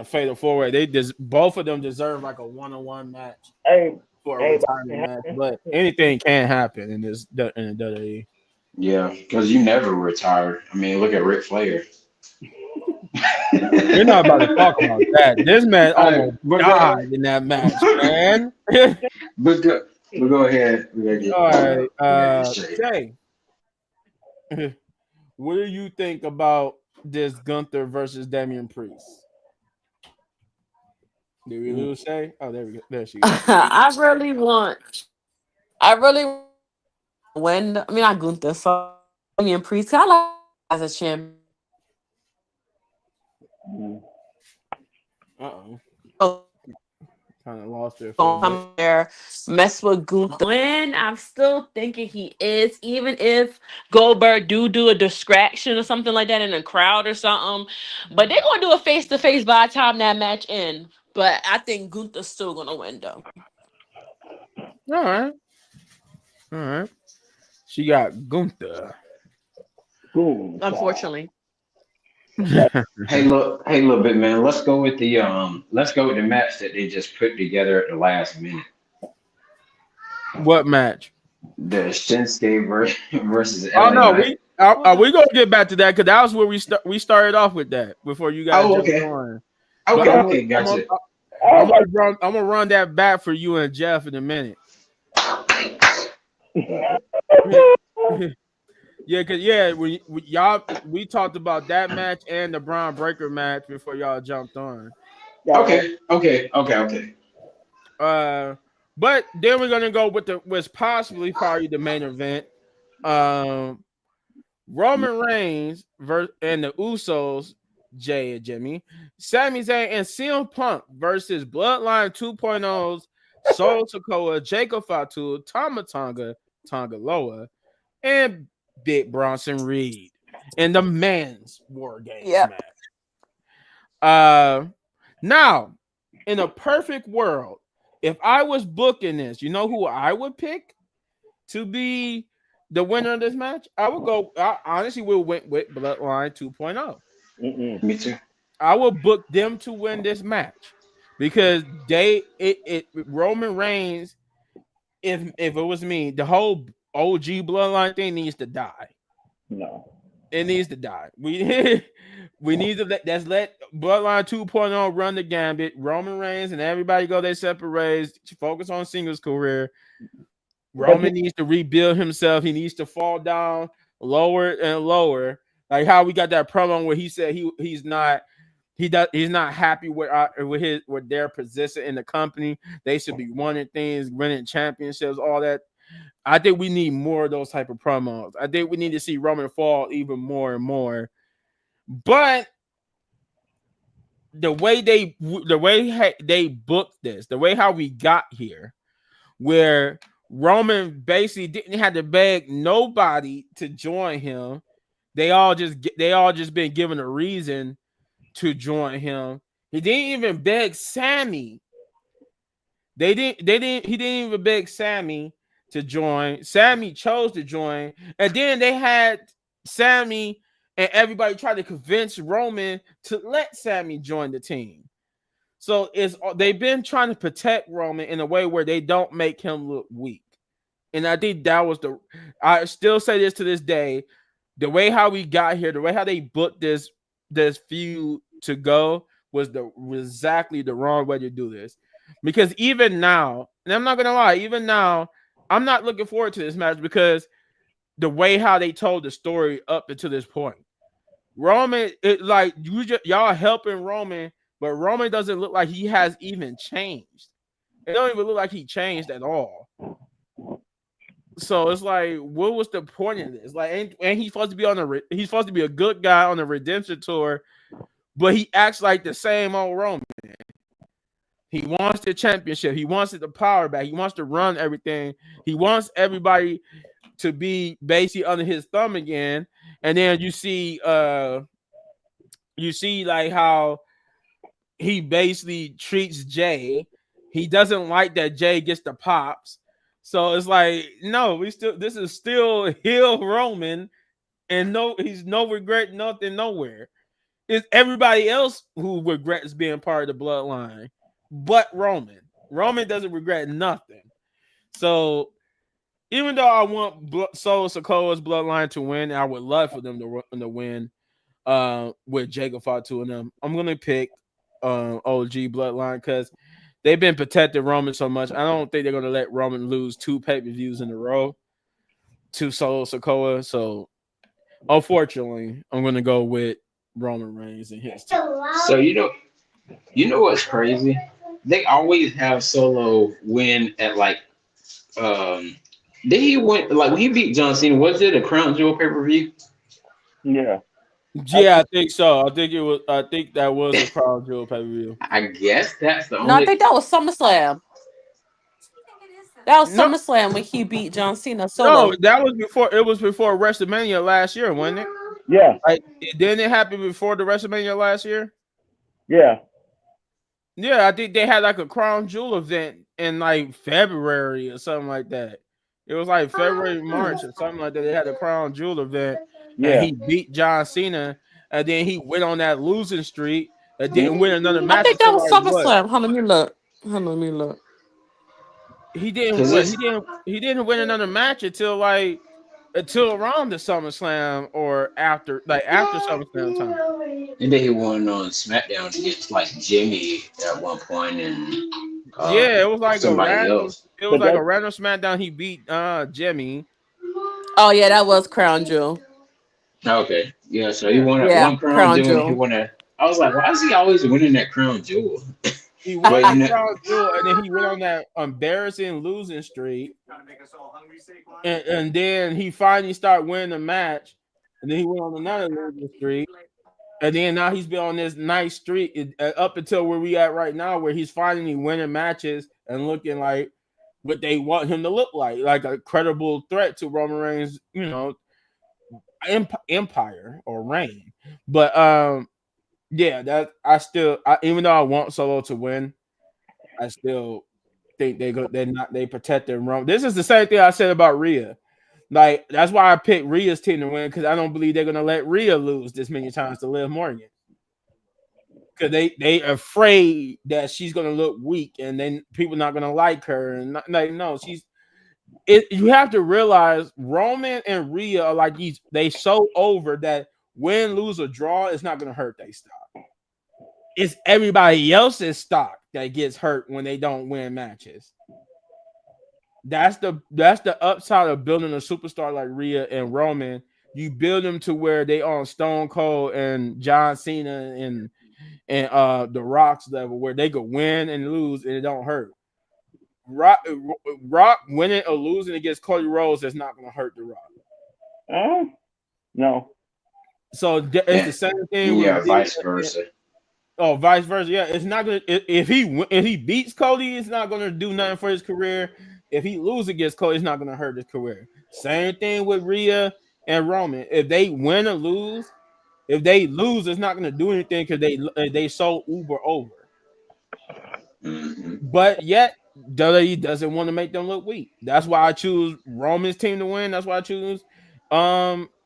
fatal 4-way. Both of them deserve like a 1-on-1 match for a retirement match. But anything can happen in the WWE. Yeah, because you never retire. I mean, look at Ric Flair. We're not about to talk about that. This man almost died in that match, man. but go ahead. We gotta get, all right, Jay. What do you think about this Gunther versus Damian Priest? Did we lose Shay? Oh, there we go. There she goes. I really win. I mean, not Gunther. So Damian Priest. I like as a champion. Oh, kind of lost it. Come there, mess with Gunther. When I'm still thinking he is, even if Goldberg do a distraction or something like that in a crowd or something, but they're gonna do a face to face by the time that match ends. But I think Gunther's still gonna win though. All right. She got Gunther. Unfortunately. Hey, little bit, man. Let's go with the match that they just put together at the last minute. What match? The Shinsuke versus Oh LA no, Knight. we gonna get back to that because that was where we started off with that before you guys jumped on. Okay, gotcha. I'm gonna run that back for you and Jeff in a minute. Yeah, because we talked about that match and the Braun Breaker match before y'all jumped on. Okay. But then we're gonna go with what's possibly probably the main event. Roman Reigns and the Usos, Jay and Jimmy, Sami Zayn and CM Punk versus Bloodline 2.0's Solo Sikoa, Jacob Fatu, Tama Tonga Loa, and Big Bronson Reed in the men's War Games match. Now, in a perfect world, If I was booking this, you know who I would pick to be the winner of this match? I would go. I honestly will went with Bloodline 2.0. Mm-mm. Me too. I will book them to win this match because Roman Reigns. If it was me, the whole OG Bloodline thing needs to die. No. It needs to die. We we need to let Bloodline 2.0 run the gambit. Roman Reigns and everybody go their separate ways. Focus on singles career. But Roman needs to rebuild himself. He needs to fall down lower and lower. Like how we got that promo where he said he's not happy with their position in the company. They should be winning things, winning championships, all that. I think we need more of those type of promos. I think we need to see Roman fall even more and more. But they booked this, the way how we got here, where Roman basically didn't have to beg nobody to join him. They all just been given a reason to join him. He didn't even beg Sammy. He didn't even beg Sammy to join. Sammy chose to join. And then they had Sammy and everybody tried to convince Roman to let Sammy join the team. So they've been trying to protect Roman in a way where they don't make him look weak. And I think that was I still say this to this day, the way how we got here, the way how they booked this feud to go was exactly the wrong way to do this. Because even now, and I'm not gonna lie, even now, I'm not looking forward to this match because the way how they told the story up until this point. Roman, y'all helping Roman, but Roman doesn't look like he has even changed. It don't even look like he changed at all. So it's like, what was the point of this? Like, and he's supposed to be he's supposed to be a good guy on the redemption tour, but he acts like the same old Roman. He wants the championship. He wants the power back. He wants to run everything. He wants everybody to be basically under his thumb again. And then you see like how he basically treats Jay. He doesn't like that Jay gets the pops. So it's like, no, this is still heel Roman, and he's no regret, nothing, nowhere. It's everybody else who regrets being part of the bloodline, but Roman. Roman doesn't regret nothing. So even though I want Solo Sikoa's bloodline to win, I would love for them to win with Jacob Fatu and them. I'm gonna pick OG bloodline because they've been protecting Roman so much. I don't think they're gonna let Roman lose 2 pay-per-views in a row to Solo Sikoa. So unfortunately, I'm gonna go with Roman Reigns and his team. So you know what's crazy? They always have Solo win at like did he win like when he beat John Cena? Was it a Crown Jewel pay per view? yeah. Yeah, I think so. I think it was. I think that was a Crown Jewel pay-per-view. I guess that's the No, I only. think that was SummerSlam. That was No, SummerSlam when he beat John Cena no, solo. that was before. It was before WrestleMania last year, wasn't it? Yeah. Like, didn't it happen before the WrestleMania last year? Yeah. Yeah, I think they had like a Crown Jewel event in like February or something like that. It was like February, March or something like that. They had a Crown Jewel event, and Yeah. he beat John Cena, and then he went on that losing streak and didn't win another I match think that until was like what? SummerSlam. Hold on, let me look. Hold on, let me look. He didn't Cause what this he didn't win another match until around the SummerSlam or after SummerSlam time. and then he won on SmackDown against like Jimmy at one point and Yeah, it was like a somebody random else. it was But like a that random SmackDown. He beat Jimmy. Oh yeah, that was Crown Jewel. Okay, yeah. So he Yeah. won at Yeah, one Crown Crown Jewel. And he Jewel. won at. I was like, why is he always winning that Crown Jewel? He But won you the know, Crown Jewel and then he went on that embarrassing losing streak. And then he finally started winning the match. And then he went on another losing streak. And then now he's been on this nice streak up until where we at right now, where he's finally winning matches and looking like what they want him to look like a credible threat to Roman Reigns, empire or reign. But yeah, that even though I want Solo to win, I still think they protecting Roman. This is the same thing I said about Rhea. Like that's why I picked Rhea's team to win because I don't believe they're gonna let Rhea lose this many times to Liv Morgan. Because they afraid that she's gonna look weak and then people not gonna like her and like no, you have to realize Roman and Rhea are like they so over that win, lose, or draw is not gonna hurt their stock. It's everybody else's stock that gets hurt when they don't win matches. That's the upside of building a superstar like Rhea and Roman. You build them to where they on Stone Cold and John Cena and the Rock's level where they could win and lose and it don't hurt. Rock winning or losing against Cody Rhodes is not going to hurt the Rock. No. So it's the same thing. Yeah, vice versa. Oh, vice versa. Yeah, it's not gonna. If he beats Cody, it's not gonna do nothing for his career. If he loses against Cody, it's not gonna hurt his career. Same thing with Rhea and Roman. If they win or lose, if they lose, it's not gonna do anything because they so uber over. Mm-hmm. But yet WWE doesn't want to make them look weak. That's why I choose Roman's team to win. That's why I choose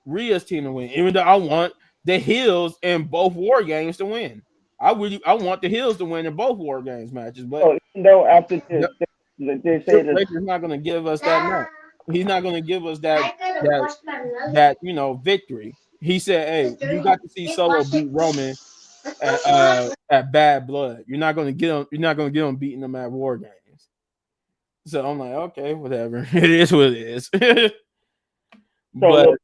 Rhea's team to win. Even though I want the heels in both War Games to win. I want the heels to win in both War Games matches, but even though after this, they say that he's not going to give us that match. He's not going to give us that victory. He said, "Hey, you got to see Solo beat Roman at Bad Blood. You're not going to get him. You're not going to get him beating them at War Games." So I'm like, okay, whatever. It is what it is. So,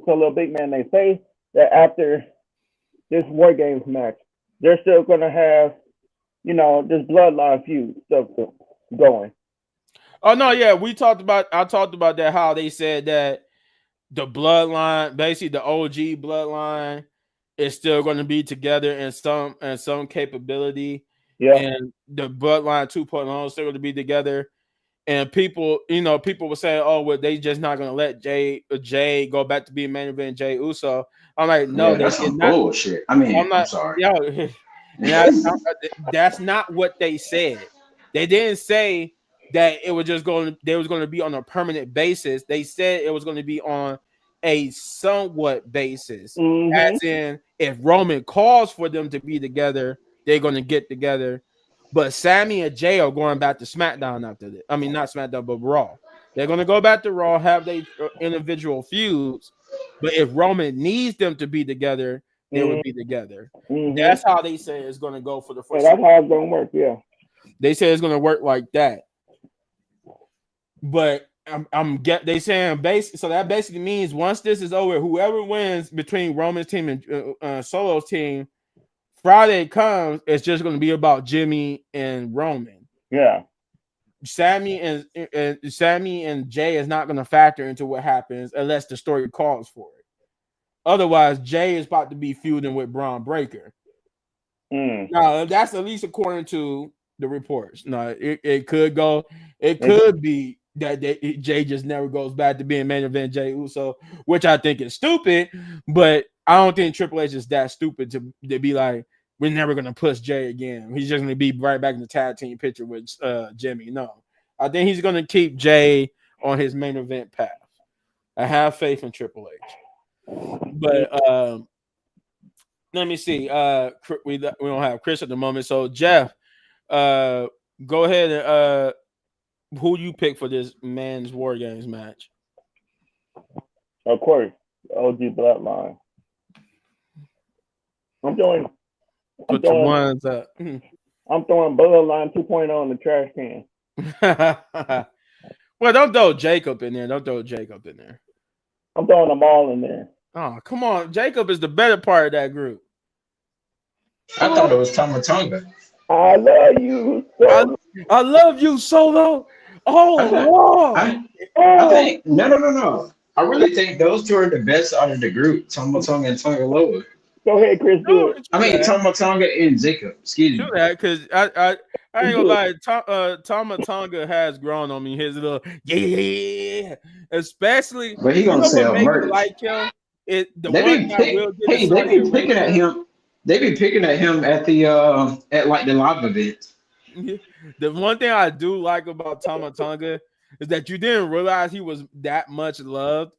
little big man, they say that after this War Games match, they're still going to have, this bloodline feud stuff going. Oh no, yeah, I talked about that. How they said that the bloodline, basically the OG bloodline, is still going to be together in some capability. Yeah. And the bloodline 2.0 is still going to be together. And people were saying, "Oh, well, they just not going to let Jay go back to being main event Jay Uso." I'm like, no, that's some bullshit. I mean, I'm sorry. That's not what they said. They didn't say that they was going to be on a permanent basis. They said it was going to be on a somewhat basis, as in if Roman calls for them to be together, they're going to get together. But Sammy and Jay are going back to SmackDown after this. I mean, not SmackDown, but Raw. They're going to go back to Raw, have their individual feuds. But if Roman needs them to be together, they would be together. That's how they say it's going to go for the first. That's how it's going to work. Yeah. They say it's going to work like that. But they saying so that basically means once this is over, whoever wins between Roman's team and Solo's team, Friday comes, it's just going to be about Jimmy and Roman. Yeah. Sammy and Jay is not going to factor into what happens unless the story calls for it. Otherwise, Jay is about to be feuding with Braun Breaker. Now, that's at least according to the reports. Now, it could go. It could be that Jay just never goes back to being main event Jay Uso, which I think is stupid. But I don't think Triple H is that stupid to be like, we're never going to push Jay again. He's just going to be right back in the tag team picture with Jimmy. No, I think he's going to keep Jay on his main event path. I have faith in Triple H. But let me see. We don't have Chris at the moment. So, Jeff, go ahead and who you pick for this men's War Games match? Of course, OG Bloodline. I'm throwing ones up. I'm throwing Bloodline 2.0 in the trash can. Well, don't throw Jacob in there. I'm throwing them all in there. Oh, come on. Jacob is the better part of that group. I thought it was Tama Tonga. I love you, Solo. I love you, Solo. Oh, I think no. I really think those two are the best out of the group. Tama Tonga and Tonga Loa. Go ahead, Chris. Do it. I mean, Tama Tonga and Jacob. Excuse me. Do that because I ain't gonna lie. Tama Tonga has grown on me. His little yeah, especially. But he gonna sell merch. Like him. They be picking at him. They be picking at him at the at like the live events. The one thing I do like about Tama Tonga is that you didn't realize he was that much loved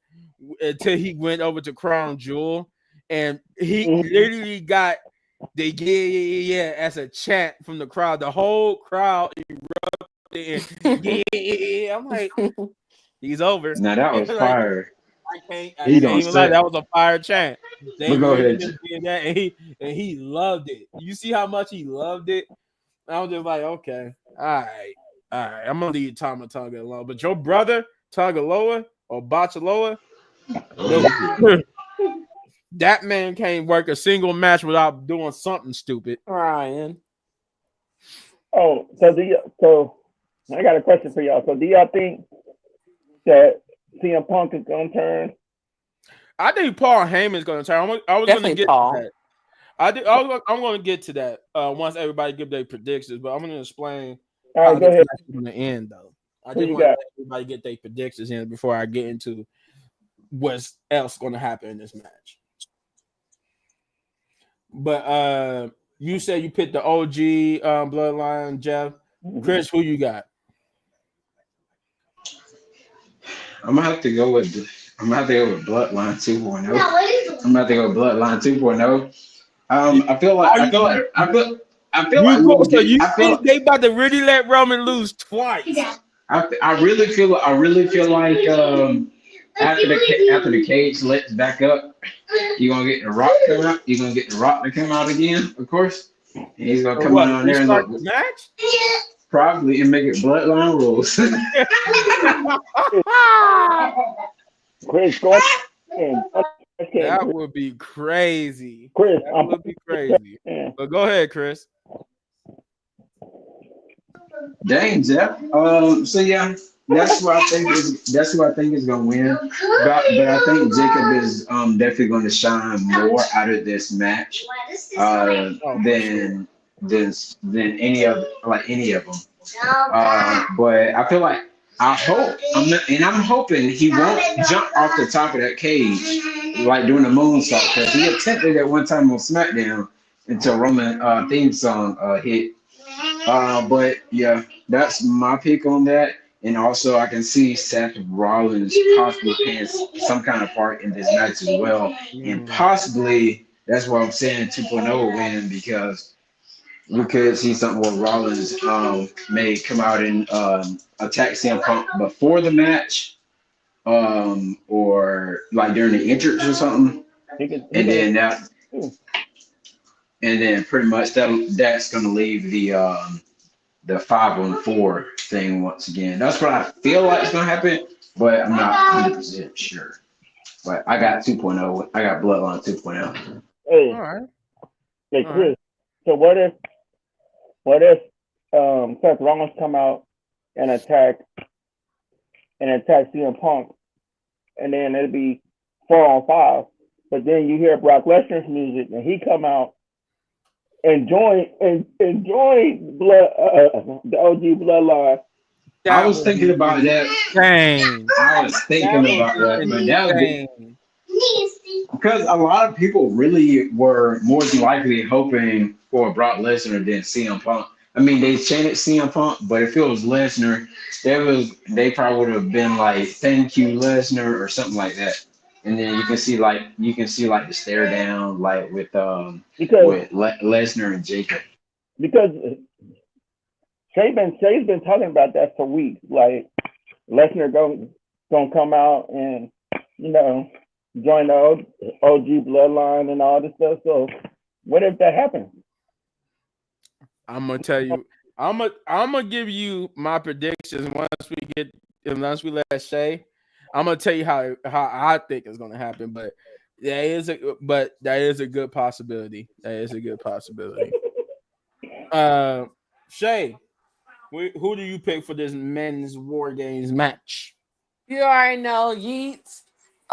until he went over to Crown Jewel, and he Mhm. literally got the yeah yeah yeah yeah as a chant from the crowd. The whole crowd erupted and yeah yeah yeah. Yeah. I'm like, he's over. Now that was Like fire. I He can't don't even lie. say. That was a fire chant. They But go really ahead. just did that, and he loved it. You see how much he loved it. I was just like, okay, all right. I'm gonna leave Tama Tonga alone. But your brother Tongaloa or Bachaloa, no, that man can't work a single match without doing something stupid. Ryan. Oh, so I got a question for y'all. So do y'all think that CM Punk is gonna turn? I think Paul Heyman's gonna turn. I was gonna Definitely get to Paul. that. I'm gonna get to that once everybody give their predictions. But I'm gonna explain All how right, go this ahead. match is gonna end though. I Who just you want to got? let everybody get their predictions in before I get into what's else gonna happen in this match. But you said you picked the OG bloodline, Jeff. Mhm. Chris, who you got? I'm gonna have to go with. I'm gonna have to go with Bloodline 2.0. I'm gonna have to go with Bloodline 2.0. I feel like Oh, I feel like I feel you like go. we'll So get. you think they about to really let Roman lose twice? I really feel like after the cage lets back up, you're gonna get the Rock come out. You're gonna get the Rock to come out again, of course, and he's gonna Or come what? out on there and Restart look the match? probably and make it Bloodline rules. Chris, go ahead. That would be crazy. Chris, That I'm would be putting crazy. in. But go ahead, Chris. Dang, Jeff. So yeah, that's who I think is gonna win. But I think Jacob is definitely gonna shine more out of this match Oh, for sure. than than any of them. But I feel like I'm hoping he won't jump off the top of that cage like doing the moonsault because he attempted that one time on SmackDown until Roman theme song hit. But yeah, that's my pick on that. And also, I can see Seth Rollins possibly playing some kind of part in this match as well. And Mm, possibly, that's why I'm saying 2.0 will win because we could see something where Rollins may come out and attack CM Punk before the match or like during the entrance or something. He And can. then that, and then pretty much that's going to leave the 5-on-4 thing once again. That's what I feel like is gonna happen, but I'm not 100% sure. But I got 2.0. I got Bloodline 2.0. all Hey, right. hey, All right. Chris. So what if Seth Rollins come out and attack CM Punk, and then it'd be 4-on-5. But then you hear Brock Lesnar's music, and he come out and join the OG Bloodline. I That was would thinking be about that. insane. I was thinking That would about be that, but that would be insane. because a lot of people really were more than likely hoping for Brock Lesnar than CM Punk. I mean, they chanted CM Punk, but if it was Lesnar, they probably would have been like "Thank you, Lesnar" or something like that. And then you can see like the stare down like because with Lesnar and Jacob. because Shay's been talking about that for weeks. Like Lesnar gonna come out and you know join the OG bloodline and all this stuff. So what if that happens? I'm gonna tell you. I'm gonna give you my predictions once we let Shay. I'm gonna tell you how I think it's gonna happen, but that is a good possibility. That is a good possibility. Uh, Shay, who do you pick for this men's war games match? You already know Yeats.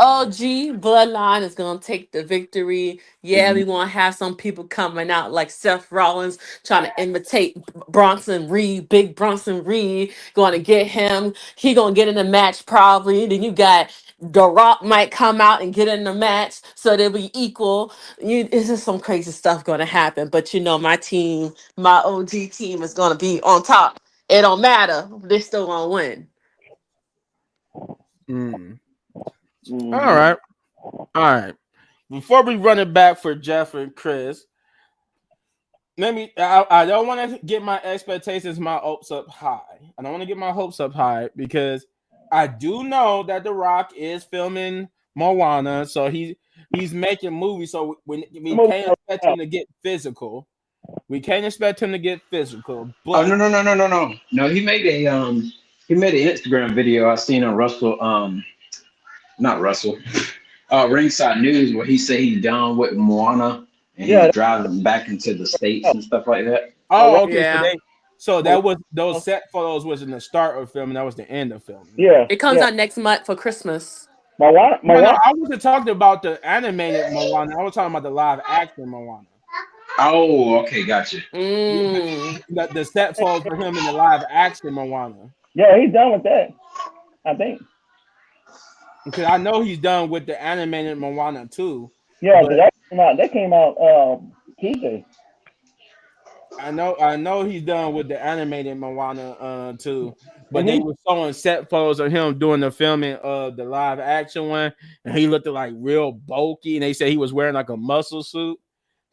OG Bloodline is gonna take the victory. Yeah, we gonna have some people coming out like Seth Rollins trying to imitate Bronson Reed, big Bronson Reed, going to get him. He gonna get in the match probably. Then you got The Rock might come out and get in the match so they'll be equal. It's just some crazy stuff going to happen. But my team, my OG team, is going to be on top. It don't matter. They're still going to win. Mm. All Mm-hmm. right. All right. Before we run it back for Jeff and Chris, I don't want to get my expectations, my hopes up high. I don't want to get my hopes up high because I do know that The Rock is filming Moana, so he's making movies. So we can't expect him to get physical. We can't expect him to get physical. Oh no But no no no no no no. He made an Instagram video I seen on Russell not Russell Ringside News where he said he's done with Moana and Yeah. he's driving back into the states and stuff like that. oh, okay. Yeah. So that was those set photos was in the start of filming. That was the end of filming. Yeah. It comes Yeah. out next month for Christmas. My No, wife. I wasn't talking about the animated Moana. I was talking about the live action Moana. Oh, okay, gotcha. Mm. The set photos for him in the live action Moana. Yeah, he's done with that. I think. Because I know he's done with the animated Moana too. Yeah, But that came out Tuesday. I know he's done with the animated Moana too. But they Mm-hmm. were showing set photos of him doing the filming of the live action one, and he looked like real bulky. And they said he was wearing like a muscle suit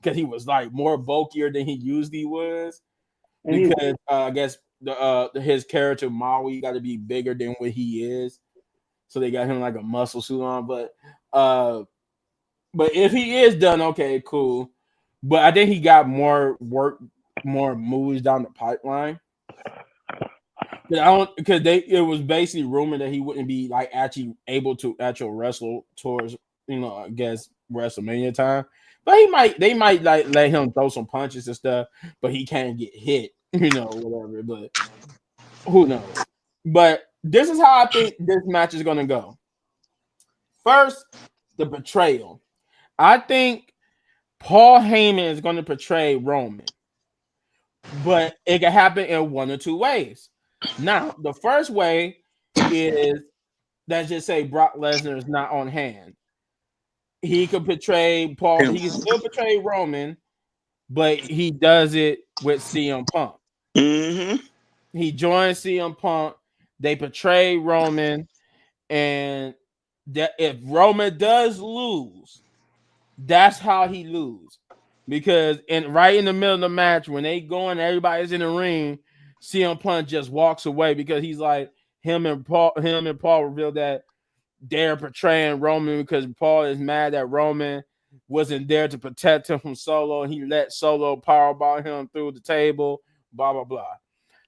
because he was like more bulkier than he usually was. And he, Because I guess his character Maui got to be bigger than what he is, so they got him like a muscle suit on. But if he is done, okay, cool. But I think he got more work, more movies down the pipeline. Because it was basically rumored that he wouldn't be like actually able to wrestle towards I guess WrestleMania time. But they might like let him throw some punches and stuff, but he can't get hit, whatever. But who knows? But this is how I think this match is gonna go. First, the betrayal. I think Paul Heyman is going to portray Roman, but it can happen in one or two ways. Now, the first way is let's just say Brock Lesnar is not on hand. He could portray Paul. He can still portray Roman, but he does it with CM Punk. Mm-hmm. He joins CM Punk. They portray Roman, and that if Roman does lose, that's how he lose. Because right in the middle of the match, when they go and everybody's in the ring, CM Punk just walks away because he's like him and Paul revealed that they're portraying Roman because Paul is mad that Roman wasn't there to protect him from Solo, and he let Solo powerbomb him through the table, blah blah blah.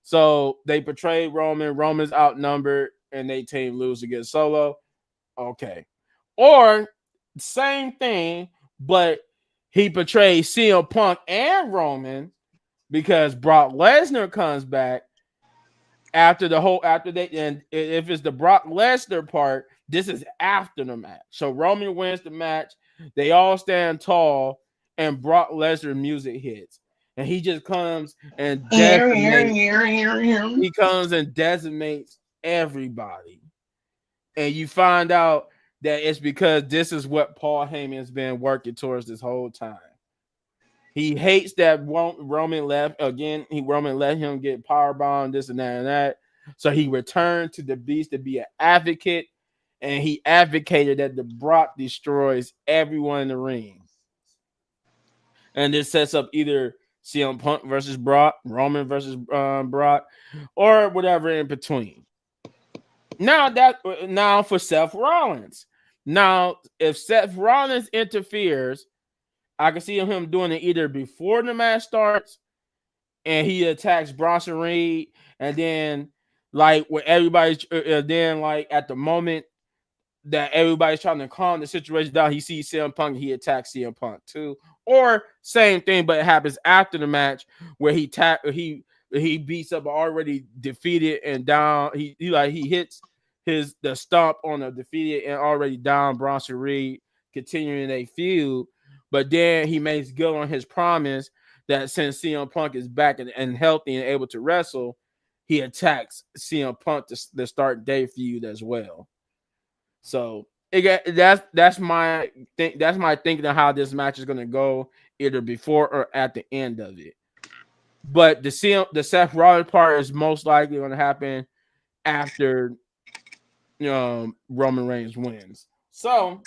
So they portray Roman. Roman's outnumbered, and they team lose against Solo. Okay, or same thing, but he portrays CM Punk and Roman because Brock Lesnar comes back after they, and if it's the Brock Lesnar part, this is after the match. So Roman wins the match. They all stand tall, and Brock Lesnar music hits, and he just comes and decimates. He comes and decimates everybody, and you find out that it's because this is what Paul Heyman's been working towards this whole time. He hates that Roman left again. Roman let him get powerbombed, this and that and that. So he returned to the Beast to be an advocate, and he advocated that the Brock destroys everyone in the ring. And this sets up either CM Punk versus Brock, Roman versus Brock, or whatever in between. Now for Seth Rollins. Now, if Seth Rollins interferes, I can see him doing it either before the match starts and he attacks Bronson Reed, and then like when everybody's then like at the moment that everybody's trying to calm the situation down, he sees CM Punk, he attacks CM Punk too. Or same thing, but it happens after the match where he beats up already defeated and down. He hits the stomp on a defeated and already down Bronson Reed, continuing a feud. But then he makes good on his promise that since CM Punk is back and healthy and able to wrestle, he attacks CM Punk to start their feud as well. So that's my thinking of how this match is gonna go, either before or at the end of it. But the Seth Rollins part is most likely gonna happen after Roman Reigns wins. So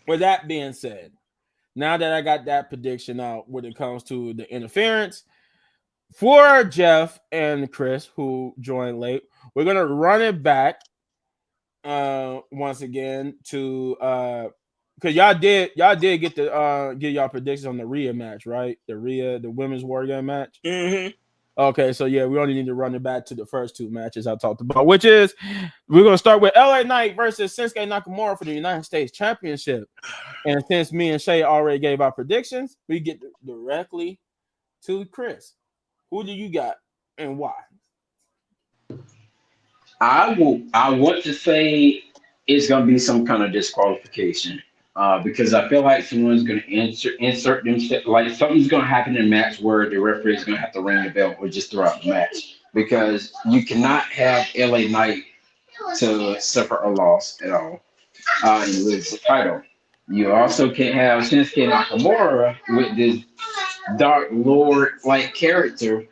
with that being said, now that I got that prediction out when it comes to the interference, for Jeff and Chris who joined late, we're gonna run it back once again to because y'all did get the get y'all predictions on the Rhea match, right? The women's war game match. Mm-hmm. Okay, so yeah, we only need to run it back to the first two matches I talked about, which is we're gonna start with LA Knight versus Shinsuke Nakamura for the United States Championship. And since me and Shay already gave our predictions, we get directly to Chris. Who do you got and why? I want to say it's gonna be some kind of disqualification. Because I feel like someone's gonna insert themselves, like something's gonna happen in a match where the referee is gonna have to ring the bell or just throughout the match. Because you cannot have LA Knight to suffer a loss at all and lose the title. You also can't have Shinsuke Nakamura with this Dark Lord like character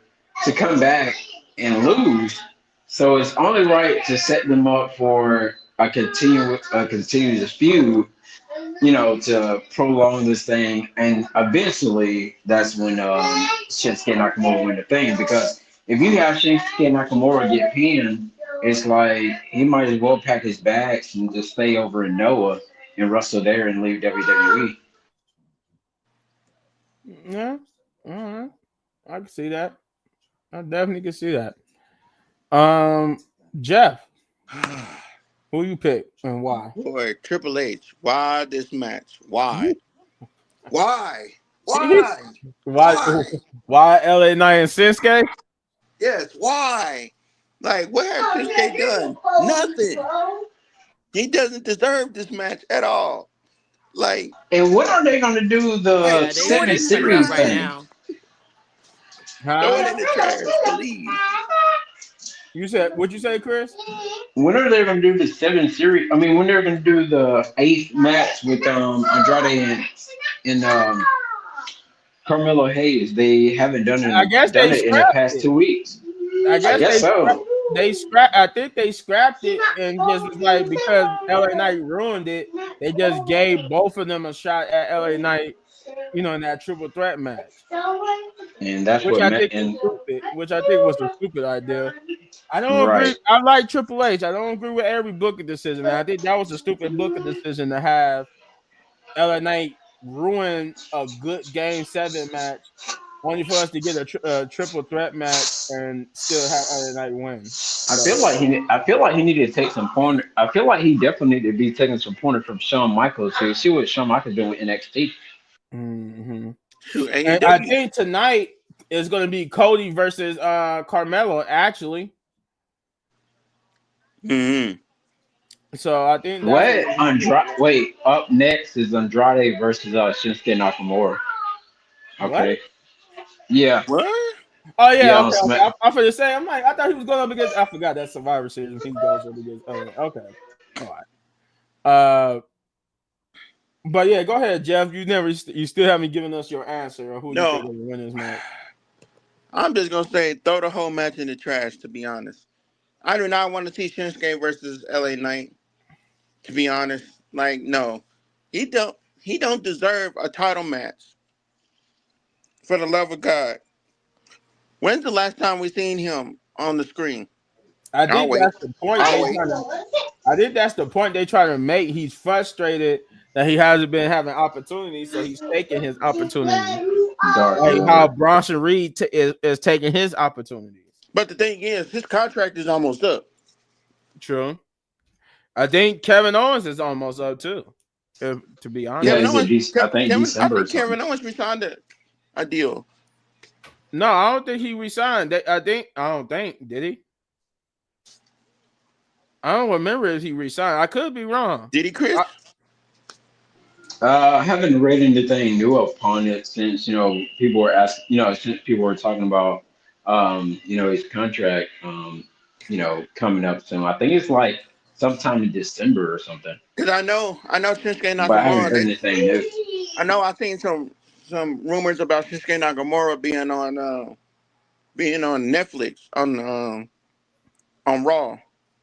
to come back and lose. So it's only right to set them up for a continuous feud, to prolong this thing, and eventually that's when Shinsuke Nakamura win the thing. Because if you have Shinsuke Nakamura get pinned, it's like he might as well pack his bags and just stay over in Noah and wrestle there and leave WWE. Yeah, all right, I can see that. I definitely can see that. Jeff, who you pick and why? Boy, Triple H, why this match? Why? Why? why? Why? Why? Why LA Knight and Shinsuke? Yes, why? Like, what has Shinsuke done? Nothing. He doesn't deserve this match at all. Like, And when are they going to do like, the Yeah, throw it seven they in the putting it up series right trash. thing? now. Throw it Huh? in the trash, please. You said what'd you say, Chris? When are they going to do the seven series? I mean, when they're going to do the eighth match with Andrade and Carmelo Hayes? They haven't I guess done they it in the scrapped past it. 2 weeks. I I guess guess so. they scrapped. I think they scrapped it and just was like because LA Knight ruined it. They just gave both of them a shot at LA Knight, in that triple threat match, And that's which what I meant. think was And stupid. Which I think was a stupid idea. I don't agree. right. I like Triple H. I don't agree with every booking decision. And I think that was a stupid booking decision to have LA Knight ruin a good Game 7 match only for us to get a triple threat match and still have LA Knight win. So, I feel like he needed to take some pointer. I feel like he definitely needed to be taking some pointer from Shawn Michaels to see what Shawn Michaels doing with NXT. mhm. Shoot, And I AEW. think tonight is going to be Cody versus Carmelo, actually. Mm-hmm. So I think that's What going to be good. Andrade? Wait, up next is Andrade versus Shinsuke Nakamura. What? Okay, yeah, What? Oh yeah, yeah, on okay, okay. Smack. I'm for to say, I'm like, I thought he was going up against. I forgot that Survivor Series. He goes up against. Okay, all right. But yeah, go ahead, Jeff. You still haven't given us your answer on who you think No. will win this match. I'm just gonna say throw the whole match in the trash, to be honest. I do not want to see Shinsuke versus LA Knight, to be honest. Like, no. He don't deserve a title match. For the love of God. When's the last time we seen him on the screen? I I'll think wait. that's the point I'll they wait. trying to. I think that's the point they try to make. He's frustrated that he hasn't been having opportunities, so he's taking his opportunity. Dark Like how Lord. Bronson Reed is taking his opportunities. But the thing is, his contract is almost up. True. I think Kevin Owens is almost up too. To be Yeah, Kevin honest. is it? Owens, I think I December or think something. Kevin Owens resigned a deal. No, I don't think he resigned. I don't think did he. I don't remember if he resigned. I could be wrong. Did he, Chris? I haven't read anything new upon it since people were asking. Since people were talking about his contract coming up soon. I think it's like sometime in December or something. Because I know Shinsuke But I haven't Nakamura. heard anything new. I seen some rumors about Shinsuke Nakamura being on Netflix on Raw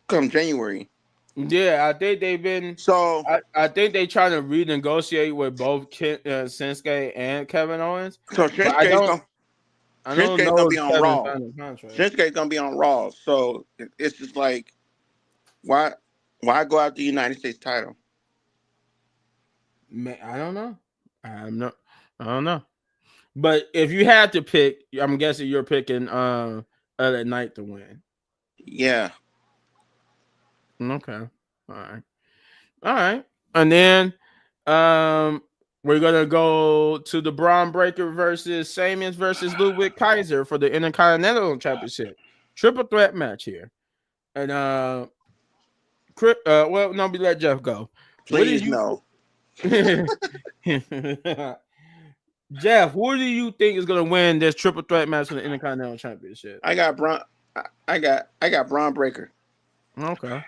come January. Yeah, I think they've been. So I think they trying to renegotiate with both Shinsuke and Kevin Owens, so but I Shinsuke's don't. gonna I don't Shinsuke's gonna know be if on Kevin Raw. signed a contract. Shinsuke's gonna be on Raw. So it's just like why go out the United States title? I don't know. I'm not. I don't know. But if you had to pick, I'm guessing you're picking LA Knight to win. Yeah. Okay. All right. All right. And then we're gonna go to the Braun Breaker versus Samians versus Ludwig Kaiser for the Intercontinental Championship. Triple threat match here. And well, no, we let Jeff go. What did Please you no. Jeff, who do you think is gonna win this triple threat match for the Intercontinental Championship? I got Braun. I got Braun Breaker. Okay.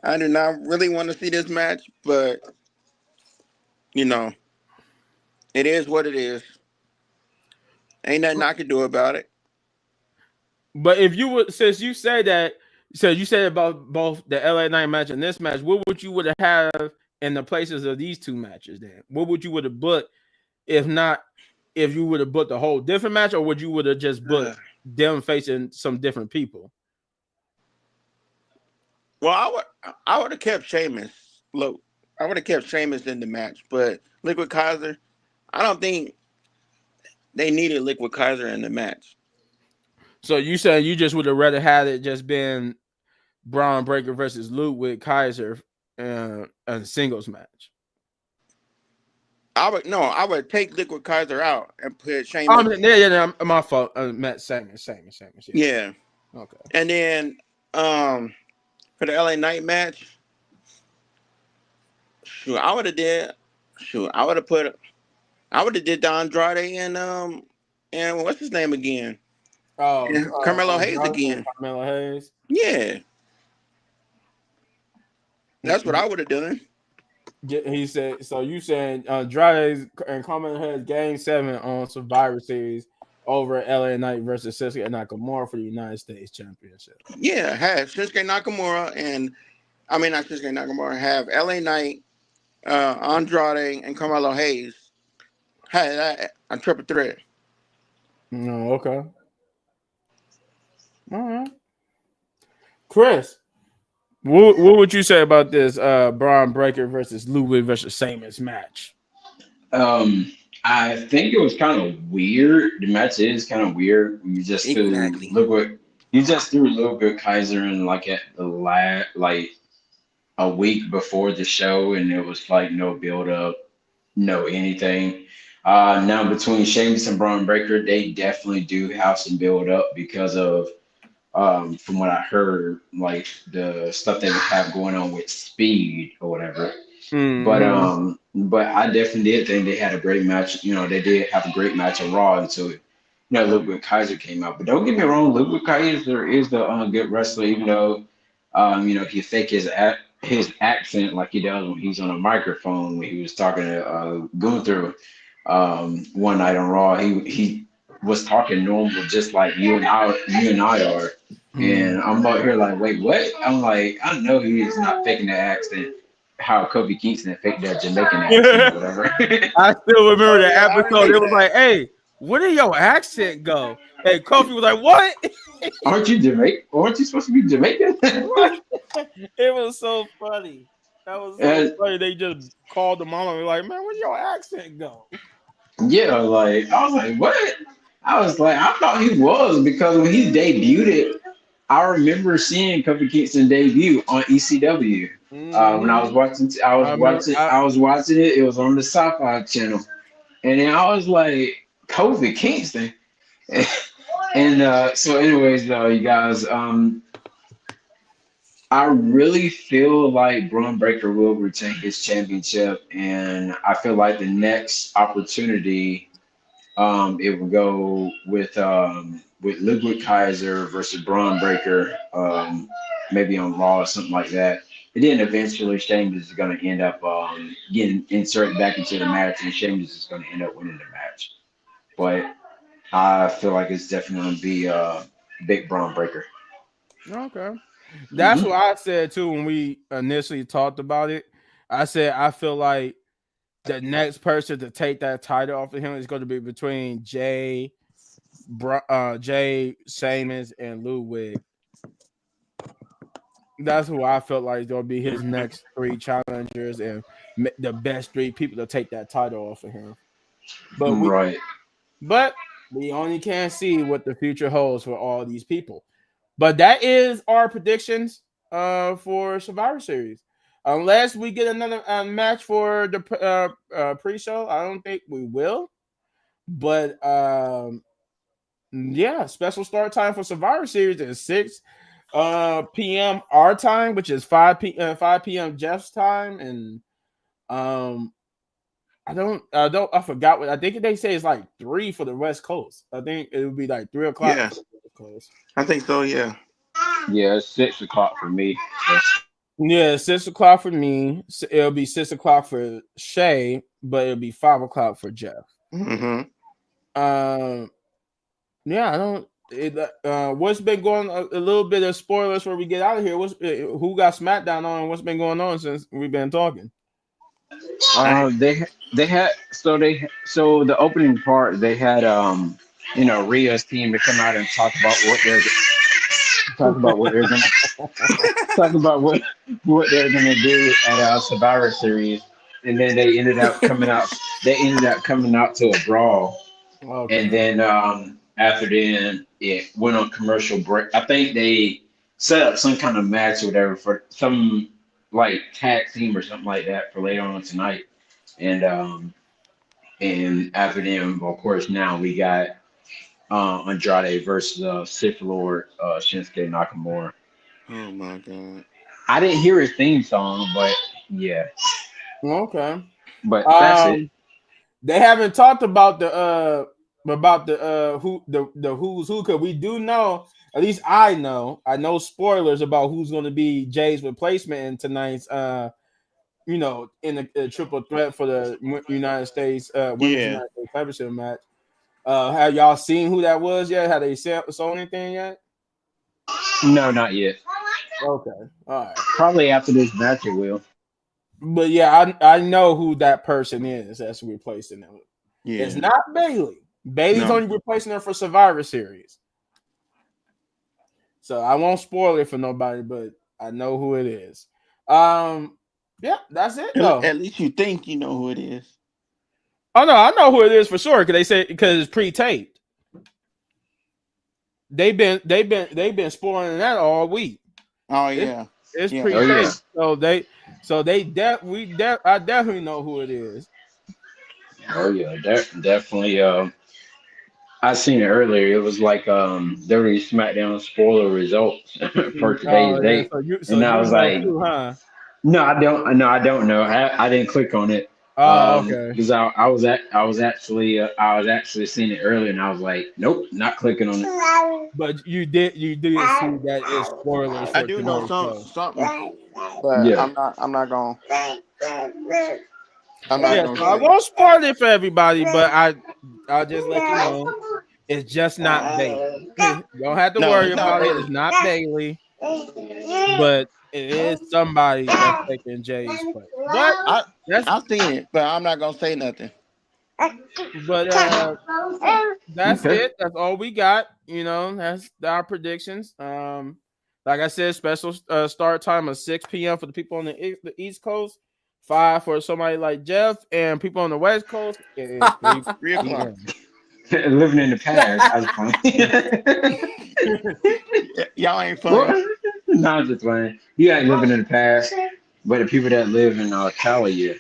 I do not really want to see this match, but you know, it is what it is. Ain't nothing I can do about it. But if you would, since you said that, so you said about both the LA Knight match and this match, what would you would have in the places of these two matches? Then, what would you would have booked if not, if you would have booked a whole different match, or would you would have just booked them facing some different people? Well, I would have kept Sheamus. Look, I would have kept Sheamus in the match, but Liquid Kaiser, I don't think they needed Liquid Kaiser in the match. So you said you just would have rather had it just been Braun Breaker versus Ludwig Kaiser a singles match. I would take Liquid Kaiser out and put Oh, Sheamus. my fault. Matt same. Yeah, Okay. and then for the LA Knight match, shoot, I would have did. Shoot, I would have did Don Andrade and what's his name again? Oh, And Carmelo Hayes Johnson, again. Carmelo Hayes. Yeah, that's what I would have done. He said. So you saying Andrade and Carmelo Hayes Game 7 on Survivor Series over LA Knight versus Shinsuke Nakamura for the United States Championship. Yeah, have Shinsuke Nakamura and I mean not Shinsuke Nakamura. Have LA Knight, Andrade, and Carmelo Hayes. Had that a triple threat. No, okay. All right. Chris, what would you say about this Braun Breaker versus Ludwig versus Sheamus match? Um, I think it was kind of weird. The match is kind of weird. Exactly. You just threw Ludwig Kaiser in like at the like a week before the show, and it was like no build up, no anything. Now between Sheamus and Braun Breaker, they definitely do have some build up because of from what I heard, like the stuff they would have going on with speed or whatever. Mm-hmm. But I definitely did think they had a great match. You know, they did have a great match on Raw until Ludwig Kaiser came out. But don't get me wrong, Ludwig Kaiser is the good wrestler, even though he fake his accent like he does when he's on a microphone when he was talking to Gunther one night on Raw. He was talking normal just like you and I are. And I'm out here like, wait, what? I'm like, I know he is not faking the accent how Kofi Kingston faked that Jamaican accent or whatever. I still remember Oh the yeah, I episode. remember It was that. like, "Hey, where did your accent go?" And Kofi was like, "What?" Aren't you Jamaican? Aren't you supposed to be Jamaican? It was so funny. That was so And funny. They just called the mom and were like, "Man, where'd your accent go?" yeah, like I was like, what? I was like, I thought he was because when he debuted it, I remember seeing Kofi Kingston debut on ECW. When I was Mm-hmm. watching, I remember. I was watching it. It was on the Sci-Fi channel, and then I was like, Kofi Kingston. And so, anyways, though, you guys, I really feel like Braun Breaker will retain his championship, and I feel like the next opportunity, it will go with Ludwig Kaiser versus Braun Breaker, maybe on Raw or something like that. And then eventually Sheamus is going to end up getting inserted back into the match, and Sheamus is going to end up winning the match. But I feel like it's definitely going to be a big Braun Breaker. Okay. That's Hmm what I said too when we initially talked about it. I said I feel like the next person to take that title off of him is going to be between Jay, Sheamus, and Ludwig. That's who I felt like going to be his next three challengers and the best three people to take that title off of him. But we, Right. but we only can't see what the future holds for all these people. But that is our predictions for Survivor Series. Unless we get another match for the pre-show, I don't think we will. But yeah, special start time for Survivor Series is 6 p.m. our time, which is 5 p.m. Jeff's time, and um I forgot what I think they say it's like 3 for the West Coast. I think it would be like 3 o'clock Yeah, for the West Coast. I think so. Yeah. Yeah, it's 6 o'clock for me. So, Yeah, 6 o'clock for me. It'll be 6 o'clock for Shay, but it'll be 5 o'clock for Jeff. Hmm. Um, yeah, I don't. What's been going? A little bit of spoilers before we get out of here. Who got SmackDown on? What's been going on since we've been talking? I they had so the opening part they had Rhea's team to come out and talk about what they're gonna talk about what they're gonna do at Survivor Series, and then they ended up coming out. They ended up coming out to a brawl, and Okay. then after then it went on commercial break. I think they set up some kind of match or whatever for some like tag team or something like that for later on tonight, and after them, of course, now we got Andrade versus Sith Lord Shinsuke Nakamura. oh my god. I didn't hear his theme song, but yeah, Okay. but that's it. Um, they haven't talked about the the who's who, because we do know, at least I know spoilers about who's going to be Jay's replacement in tonight's in a triple threat for the United States women's Yeah. United States Championship match. Have y'all seen who that was yet? Have they saw anything yet? No, not yet. Okay, all right. Probably after this match it will. But yeah, I know who that person is that's replacing them. It's Yeah. not Bailey. Bailey's No. only replacing her for Survivor Series. So I won't spoil it for nobody, but I know who it is. Yeah, that's it though. At least you think you know who it is. Oh no, I know who it is for sure because they said because it's pre-taped. They've been spoiling that all week. Oh It's yeah. it's Yeah. Oh yeah. pre-taped, I definitely know who it is. Oh yeah. Definitely. I seen it earlier. It was like WWE SmackDown spoiler results for today's Oh yeah, date, so and I you was know like, too, huh? no, I don't. No, I don't know. I didn't click on it Oh, okay. because I was actually seeing it earlier, and I was like, nope, not clicking on it. But you did see that it's spoilers I for do know tonight's show. something, but Yeah. I'm not Yeah, gonna so I say. won't spoil it for everybody, but I'll just let you know it's just not Bailey. You don't have to No, worry it's not about it. Bailey. It's not Bailey, but it is somebody that's taking Jay's place. But I that's I've seen it, but I'm not gonna say nothing. but that's Okay. it. That's all we got. That's our predictions. Like I said, special start time of 6 p.m. for the people on the East Coast, 5 for somebody like Jeff, and people on the West Coast. It is 3 3 o'clock. p.m. Living in the past. I was playing. Y'all ain't funny. Well, no, I'm just playing. You ain't living in the past, but the people that live in Cali, yeah,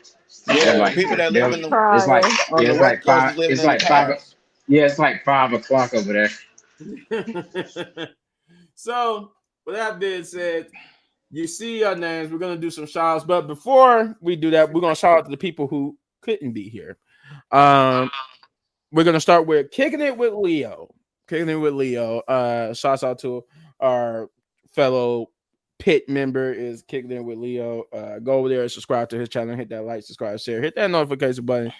they're Yeah, the like, people that live they're, in the it's like, Crying. on yeah, the it's like West Coast five, is living it's in the like five, past. yeah, it's like 5 o'clock over there. So, with that being said, you see our names. We're gonna do some shout outs, but before we do that, we're gonna shout out to the people who couldn't be here. Um, we're gonna start with kicking it with Leo. Kicking it with Leo. Shouts out to our fellow Pit member is Kicking It with Leo. Go over there and subscribe to his channel. Hit that like, subscribe, share, hit that notification button,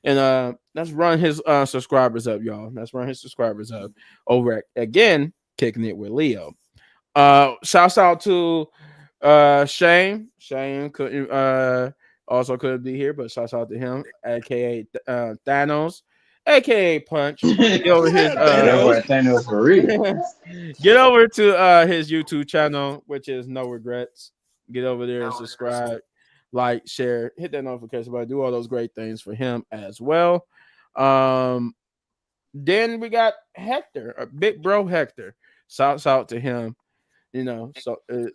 and let's run his subscribers up, y'all. Let's run his subscribers up over at, again, Kicking It with Leo. Shouts out to Shane. Shane couldn't also couldn't be here, but shouts out to him, aka Thanos, aka Punch. Get over his That boy Thanos for real. get over to his YouTube channel, which is No Regrets. Get over there and subscribe, like, share, hit that notification button, do all those great things for him as well. Then we got Hector, big bro Hector. Shouts out to him. You know,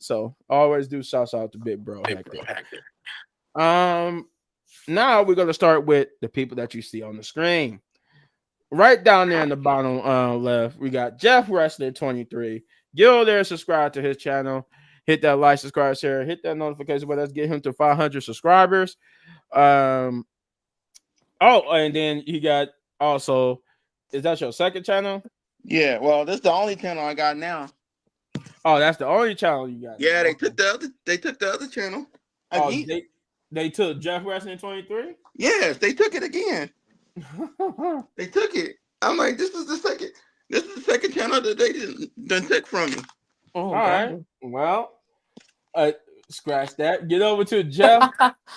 so always do shouts out to big bro Hector. Now we're gonna start with the people that you see on the screen. Right down there in the bottom left, we got Jeff Wrestling 23. Get over there, subscribe to his channel, hit that like, subscribe, share, hit that notification button. Let's get him to 500 subscribers. And then you got also, is that your second channel? Yeah, well, this is the only channel I got now. Oh, that's the only channel you got. Yeah, they took the other channel. They took Jeff Wrestling 23? Yes, they took it again. They took it. I'm like, this is the second channel that they done took from me. All right. Well, scratch that. Get over to Jeff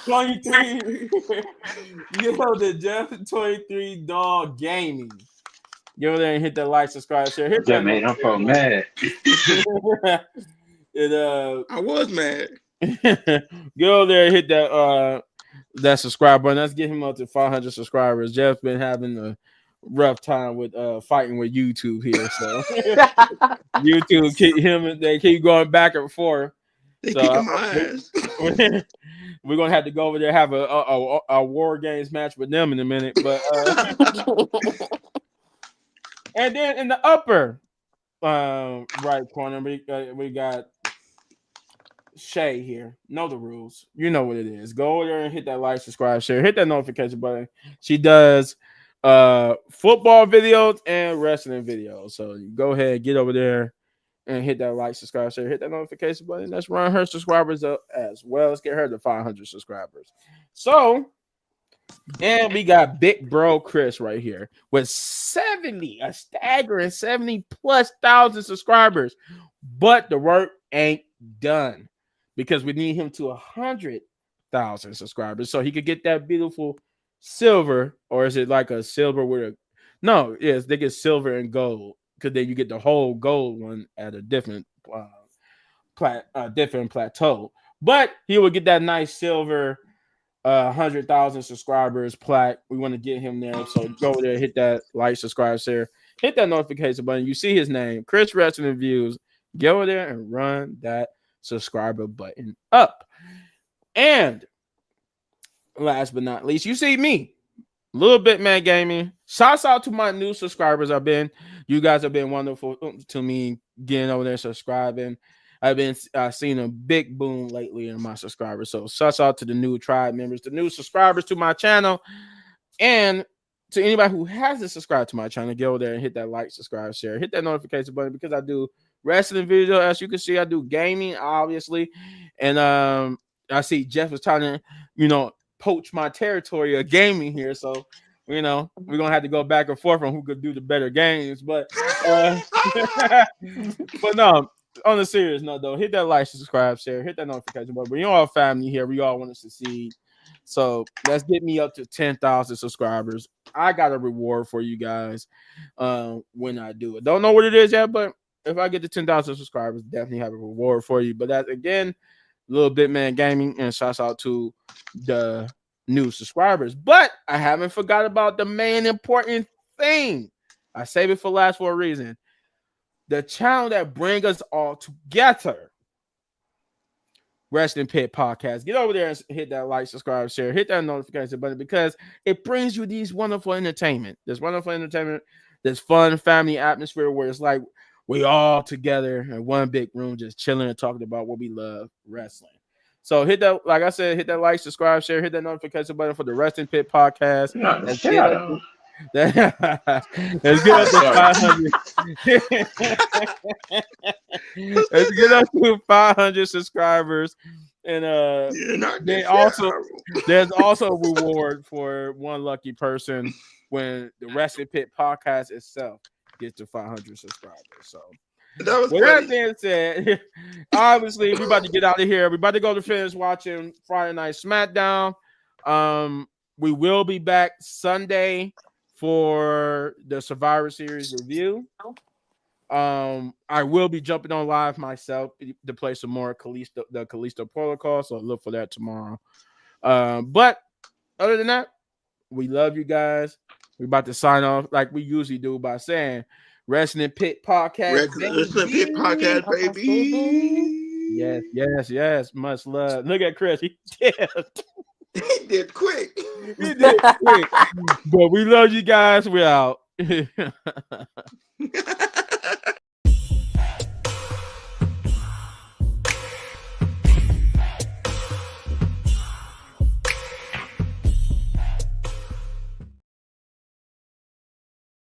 23. Get over to Jeff 23 Dog Gaming. Get over there and hit that like, subscribe, share. Hit that. Made him so mad. I was mad. Get over there and hit that subscribe button. Let's get him up to 500 subscribers. Jeff's been having a rough time with fighting with YouTube here, so YouTube they keep going back and forth. They kicking my ass. We're gonna have to go over there and have a War Games match with them in a minute, but and then in the upper right corner, we got Shay here. Know the rules. You know what it is. Go over there and hit that like, subscribe, share, hit that notification button. She does football videos and wrestling videos. So you go ahead, get over there and hit that like, subscribe, share, hit that notification button. Let's run her subscribers up as well. Let's get her to 500 subscribers. So, and we got Big Bro Chris right here with a staggering 70,000+ subscribers. But the work ain't done because we need him to 100,000 subscribers so he could get that beautiful silver, or is it like a silver with a? No, yes, they get silver and gold because then you get the whole gold one at a different different plateau. But he would get that nice silver 100,000 subscribers plaque. We want to get him there, so go over there, hit that like, subscribe, share, hit that notification button. You see his name, Chris Wrestling Reviews. Go over there and run that subscriber button up. And last but not least, you see me, Little Bit Man Gaming. Shouts out to my new subscribers. You guys have been wonderful to me getting over there subscribing. I've been seeing a big boom lately in my subscribers. So shouts out to the new tribe members, the new subscribers to my channel, and to anybody who hasn't subscribed to my channel. Go over there and hit that like, subscribe, share, hit that notification button because I do wrestling video. As you can see, I do gaming, obviously, and I see Jeff was trying to, poach my territory of gaming here. So, we're gonna have to go back and forth on who could do the better games. But, but no. On a serious note, though, hit that like, subscribe, share, hit that notification button. We all family here. We all want to succeed. So let's get me up to 10,000 subscribers. I got a reward for you guys when I do it. Don't know what it is yet, but if I get to 10,000 subscribers, definitely have a reward for you. But that, again, Little Bit Man Gaming, and shouts out to the new subscribers. But I haven't forgot about the main important thing. I save it for last for a reason. The channel that brings us all together, Wrestling Pit Podcast. Get over there and hit that like, subscribe, share, hit that notification button because it brings you these wonderful entertainment. This wonderful entertainment, this fun family atmosphere where it's like we all together in one big room just chilling and talking about what we love, wrestling. So hit that, like I said, hit that like, subscribe, share, hit that notification button for the Wrestling Pit Podcast. Let's get up to 500. Let's get up to 500 subscribers, and You're not they this also shit. there's also a reward for one lucky person when the Wrestling Pit podcast itself gets to 500 subscribers. So, That was with that funny. being said, obviously we about to get out of here. We about to go to finish watching Friday Night SmackDown. We will be back Sunday for the Survivor Series review. I will be jumping on live myself to play some more the Kalisto Protocol, so look for that tomorrow. But other than that, we love you guys. We're about to sign off like we usually do by saying Wrestling Pit Podcast, Listen, Pit baby. Podcast, baby. Yes. Much love. Look at Chris. He dipped. He did quick. He did quick. But we love you guys. We're out.